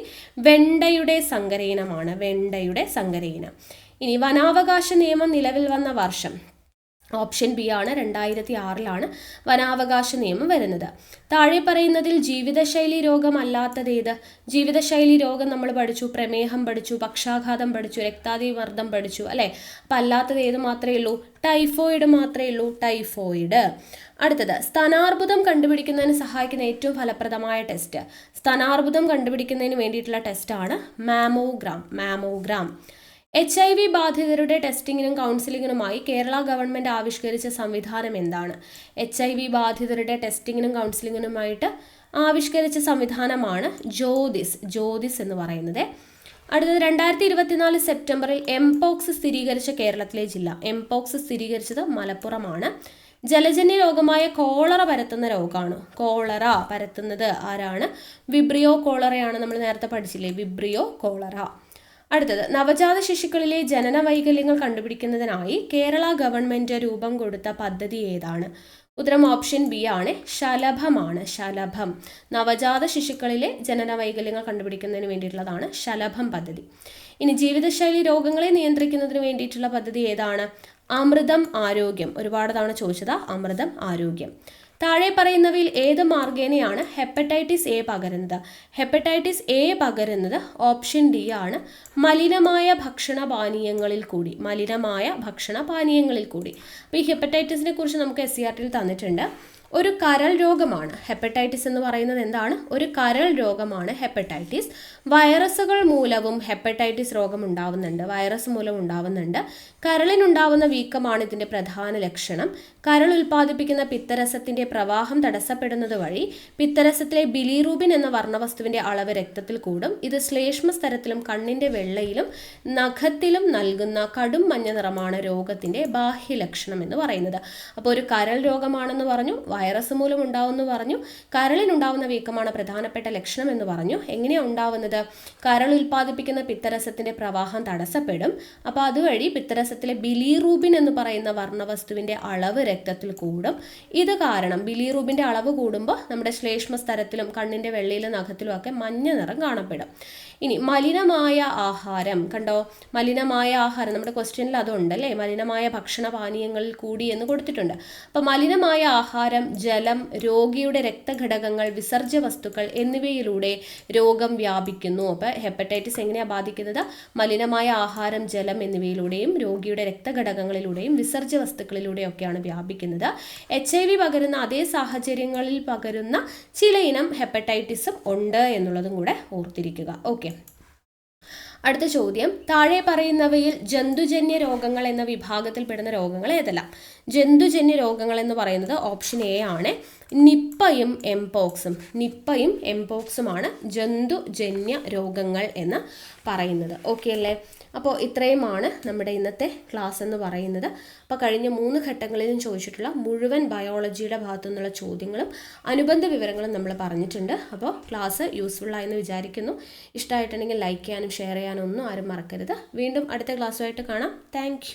വെണ്ടയുടെ സങ്കര ഇനമാണ്. വെണ്ടയുടെ സങ്കര ഇനം. ഇനി വനാവകാശ നിയമം നിലവിൽ വന്ന വർഷം? ഓപ്ഷൻ ബി ആണ്. 2006 വനാവകാശ നിയമം വരുന്നത്. താഴെ പറയുന്നതിൽ ജീവിതശൈലി രോഗം അല്ലാത്തതേത്? ജീവിതശൈലി രോഗം നമ്മൾ പഠിച്ചു. പ്രമേഹം പഠിച്ചു, പക്ഷാഘാതം പഠിച്ചു, രക്താതിമർദ്ദം പഠിച്ചു, അല്ലേ? അപ്പം അല്ലാത്തത് ഏത് മാത്രമേ ഉള്ളൂ? ടൈഫോയിഡ് മാത്രമേ ഉള്ളൂ. ടൈഫോയിഡ്. അടുത്തത്, സ്ഥാനാർബുദം കണ്ടുപിടിക്കുന്നതിന് സഹായിക്കുന്ന ഏറ്റവും ഫലപ്രദമായ ടെസ്റ്റ്? സ്ഥാനാർബുദം കണ്ടുപിടിക്കുന്നതിന് വേണ്ടിയിട്ടുള്ള ടെസ്റ്റാണ് മാമോഗ്രാം. HIV ബാധിതരുടെ ടെസ്റ്റിങ്ങിനും കൗൺസിലിങ്ങിനുമായി കേരള ഗവൺമെൻറ് ആവിഷ്കരിച്ച സംവിധാനം എന്താണ്? HIV ബാധിതരുടെ ടെസ്റ്റിങ്ങിനും കൗൺസിലിങ്ങിനുമായിട്ട് ആവിഷ്കരിച്ച സംവിധാനമാണ് ജ്യോതിസ് എന്ന് പറയുന്നത്. അടുത്തത്, 2024 സെപ്റ്റംബറിൽ എംപോക്സ് സ്ഥിരീകരിച്ച കേരളത്തിലെ ജില്ല? എംപോക്സ് സ്ഥിരീകരിച്ചത് മലപ്പുറമാണ്. ജലജന്യ രോഗമായ കോളറ പരത്തുന്ന രോഗമാണ്. കോളറ പരത്തുന്നത് ആരാണ്? വിബ്രിയോ കോളറയാണ്. നമ്മൾ നേരത്തെ പഠിച്ചില്ലേ, വിബ്രിയോ കോളറ. അടുത്തത്, നവജാത ശിശുക്കളിലെ ജനന വൈകല്യങ്ങൾ കണ്ടുപിടിക്കുന്നതിനായി കേരള ഗവൺമെൻറ് രൂപം കൊടുത്ത പദ്ധതി ഏതാണ്? ഉത്തരം ഓപ്ഷൻ ബി ആണ്. ശലഭം. നവജാത ശിശുക്കളിലെ ജനന വൈകല്യങ്ങൾ കണ്ടുപിടിക്കുന്നതിന് വേണ്ടിയിട്ടുള്ളതാണ് ശലഭം പദ്ധതി. ഇനി ജീവിതശൈലി രോഗങ്ങളെ നിയന്ത്രിക്കുന്നതിന് വേണ്ടിയിട്ടുള്ള പദ്ധതി ഏതാണ്? അമൃതം ആരോഗ്യം. ഒരുപാട് തവണ ചോദിച്ചതാ അമൃതം ആരോഗ്യം. താഴെ പറയുന്നവയിൽ ഏത് മാർഗേനയാണ് ഹെപ്പറ്റൈറ്റിസ് എ പകരുന്നത്? ഹെപ്പറ്റൈറ്റിസ് എ പകരുന്നത് ഓപ്ഷൻ ഡി ആണ്. മലിനമായ ഭക്ഷണപാനീയങ്ങളിൽ കൂടി. അപ്പോൾ ഈ ഹെപ്പറ്റൈറ്റിസിനെ കുറിച്ച് നമുക്ക് SCERT തന്നിട്ടുണ്ട്. ഒരു കരൾ രോഗമാണ് ഹെപ്പറ്റൈറ്റിസ് എന്ന് പറയുന്നത്. എന്താണ്? ഒരു കരൾ രോഗമാണ് ഹെപ്പറ്റൈറ്റിസ്. വൈറസുകൾ മൂലവും ഹെപ്പറ്റൈറ്റിസ് രോഗം ഉണ്ടാവുന്നുണ്ട്. വൈറസ് മൂലം ഉണ്ടാവുന്നുണ്ട്. കരളിനുണ്ടാവുന്ന വീക്കമാണ് ഇതിൻ്റെ പ്രധാന ലക്ഷണം. കരൾ ഉൽപ്പാദിപ്പിക്കുന്ന പിത്തരസത്തിൻ്റെ പ്രവാഹം തടസ്സപ്പെടുന്നത് വഴി പിത്തരസത്തിലെ ബിലിറൂബിൻ എന്ന വർണ്ണവസ്തുവിൻ്റെ അളവ് രക്തത്തിൽ കൂടും. ഇത് ശ്ലേഷ്മസ്തരത്തിലും കണ്ണിൻ്റെ വെള്ളയിലും നഖത്തിലും നൽകുന്ന കടും മഞ്ഞ നിറമാണ് രോഗത്തിൻ്റെ ബാഹ്യലക്ഷണം എന്ന് പറയുന്നത്. അപ്പോൾ ഒരു കരൾ രോഗമാണെന്ന് പറഞ്ഞു, വൈറസ് മൂലം ഉണ്ടാവുമെന്ന് പറഞ്ഞു, കരളിനുണ്ടാവുന്ന വീക്കമാണ് പ്രധാനപ്പെട്ട ലക്ഷണം എന്ന് പറഞ്ഞു. എങ്ങനെയാണ് ഉണ്ടാവുന്നത്? കരൾ ഉൽപ്പാദിപ്പിക്കുന്ന പിത്തരസത്തിൻ്റെ പ്രവാഹം തടസ്സപ്പെടും. അപ്പോൾ അതുവഴി പിത്തരസത്തിലെ ബിലിറൂബിൻ എന്ന് പറയുന്ന വർണ്ണവസ്തുവിൻ്റെ അളവ് രക്തത്തിൽ കൂടും. ഇത് കാരണം ബിലിറൂബിൻ്റെ അളവ് കൂടുമ്പോൾ നമ്മുടെ ശ്ലേഷ്മസ്തരത്തിലും കണ്ണിൻ്റെ വെള്ളയിലും നഖത്തിലും ഒക്കെ മഞ്ഞ നിറം കാണപ്പെടും. ഇനി മലിനമായ ആഹാരം, കണ്ടോ, മലിനമായ ആഹാരം നമ്മുടെ ക്വസ്റ്റ്യനിൽ അതുണ്ട് അല്ലേ, മലിനമായ ഭക്ഷണപാനീയങ്ങളിൽ കൂടി എന്ന് കൊടുത്തിട്ടുണ്ട്. അപ്പോൾ മലിനമായ ആഹാരം, ജലം, രോഗിയുടെ രക്തഘടകങ്ങൾ, വിസർജ്യ വസ്തുക്കൾ എന്നിവയിലൂടെ രോഗം വ്യാപിക്കുന്നു. അപ്പോൾ ഹെപ്പറ്റൈറ്റിസ് എങ്ങനെയാണ് ബാധിക്കുന്നത്? മലിനമായ ആഹാരം, ജലം എന്നിവയിലൂടെയും രോഗിയുടെ രക്തഘടകങ്ങളിലൂടെയും വിസർജ്യ വസ്തുക്കളിലൂടെയൊക്കെയാണ് വ്യാപിക്കുന്നത്. HIV പകരുന്ന അതേ സാഹചര്യങ്ങളിൽ പകരുന്ന ചില ഇനം ഹെപ്പറ്റൈറ്റിസും ഉണ്ട് എന്നുള്ളതും കൂടെ ഓർത്തിരിക്കുക. ഓക്കെ, അടുത്ത ചോദ്യം, താഴെ പറയുന്നവയിൽ ജന്തുജന്യ രോഗങ്ങൾ എന്ന വിഭാഗത്തിൽപ്പെടുന്ന രോഗങ്ങൾ ഏതെല്ലാം? ജന്തുജന്യ രോഗങ്ങൾ എന്ന് പറയുന്നത് ഓപ്ഷൻ എ ആണ്, നിപ്പയും എംപോക്സും. നിപ്പയും എംപോക്സുമാണ് ജന്തുജന്യ രോഗങ്ങൾ എന്ന് പറയുന്നത്. ഓക്കെ അല്ലേ? അപ്പോൾ ഇത്രയുമാണ് നമ്മുടെ ഇന്നത്തെ ക്ലാസ് എന്ന് പറയുന്നത്. അപ്പോൾ കഴിഞ്ഞ 3 ഘട്ടങ്ങളിലും ചോദിച്ചിട്ടുള്ള മുഴുവൻ ബയോളജിയുടെ ഭാഗത്തു നിന്നുള്ള ചോദ്യങ്ങളും അനുബന്ധ വിവരങ്ങളും നമ്മൾ പറഞ്ഞിട്ടുണ്ട്. അപ്പോൾ ക്ലാസ് യൂസ്ഫുള്ളായെന്ന് വിചാരിക്കുന്നു. ഇഷ്ടമായിട്ടുണ്ടെങ്കിൽ ലൈക്ക് ചെയ്യാനും ഷെയർ ചെയ്യാനും ഒന്നും ആരും മറക്കരുത്. വീണ്ടും അടുത്ത ക്ലാസ്സുമായിട്ട് കാണാം. താങ്ക്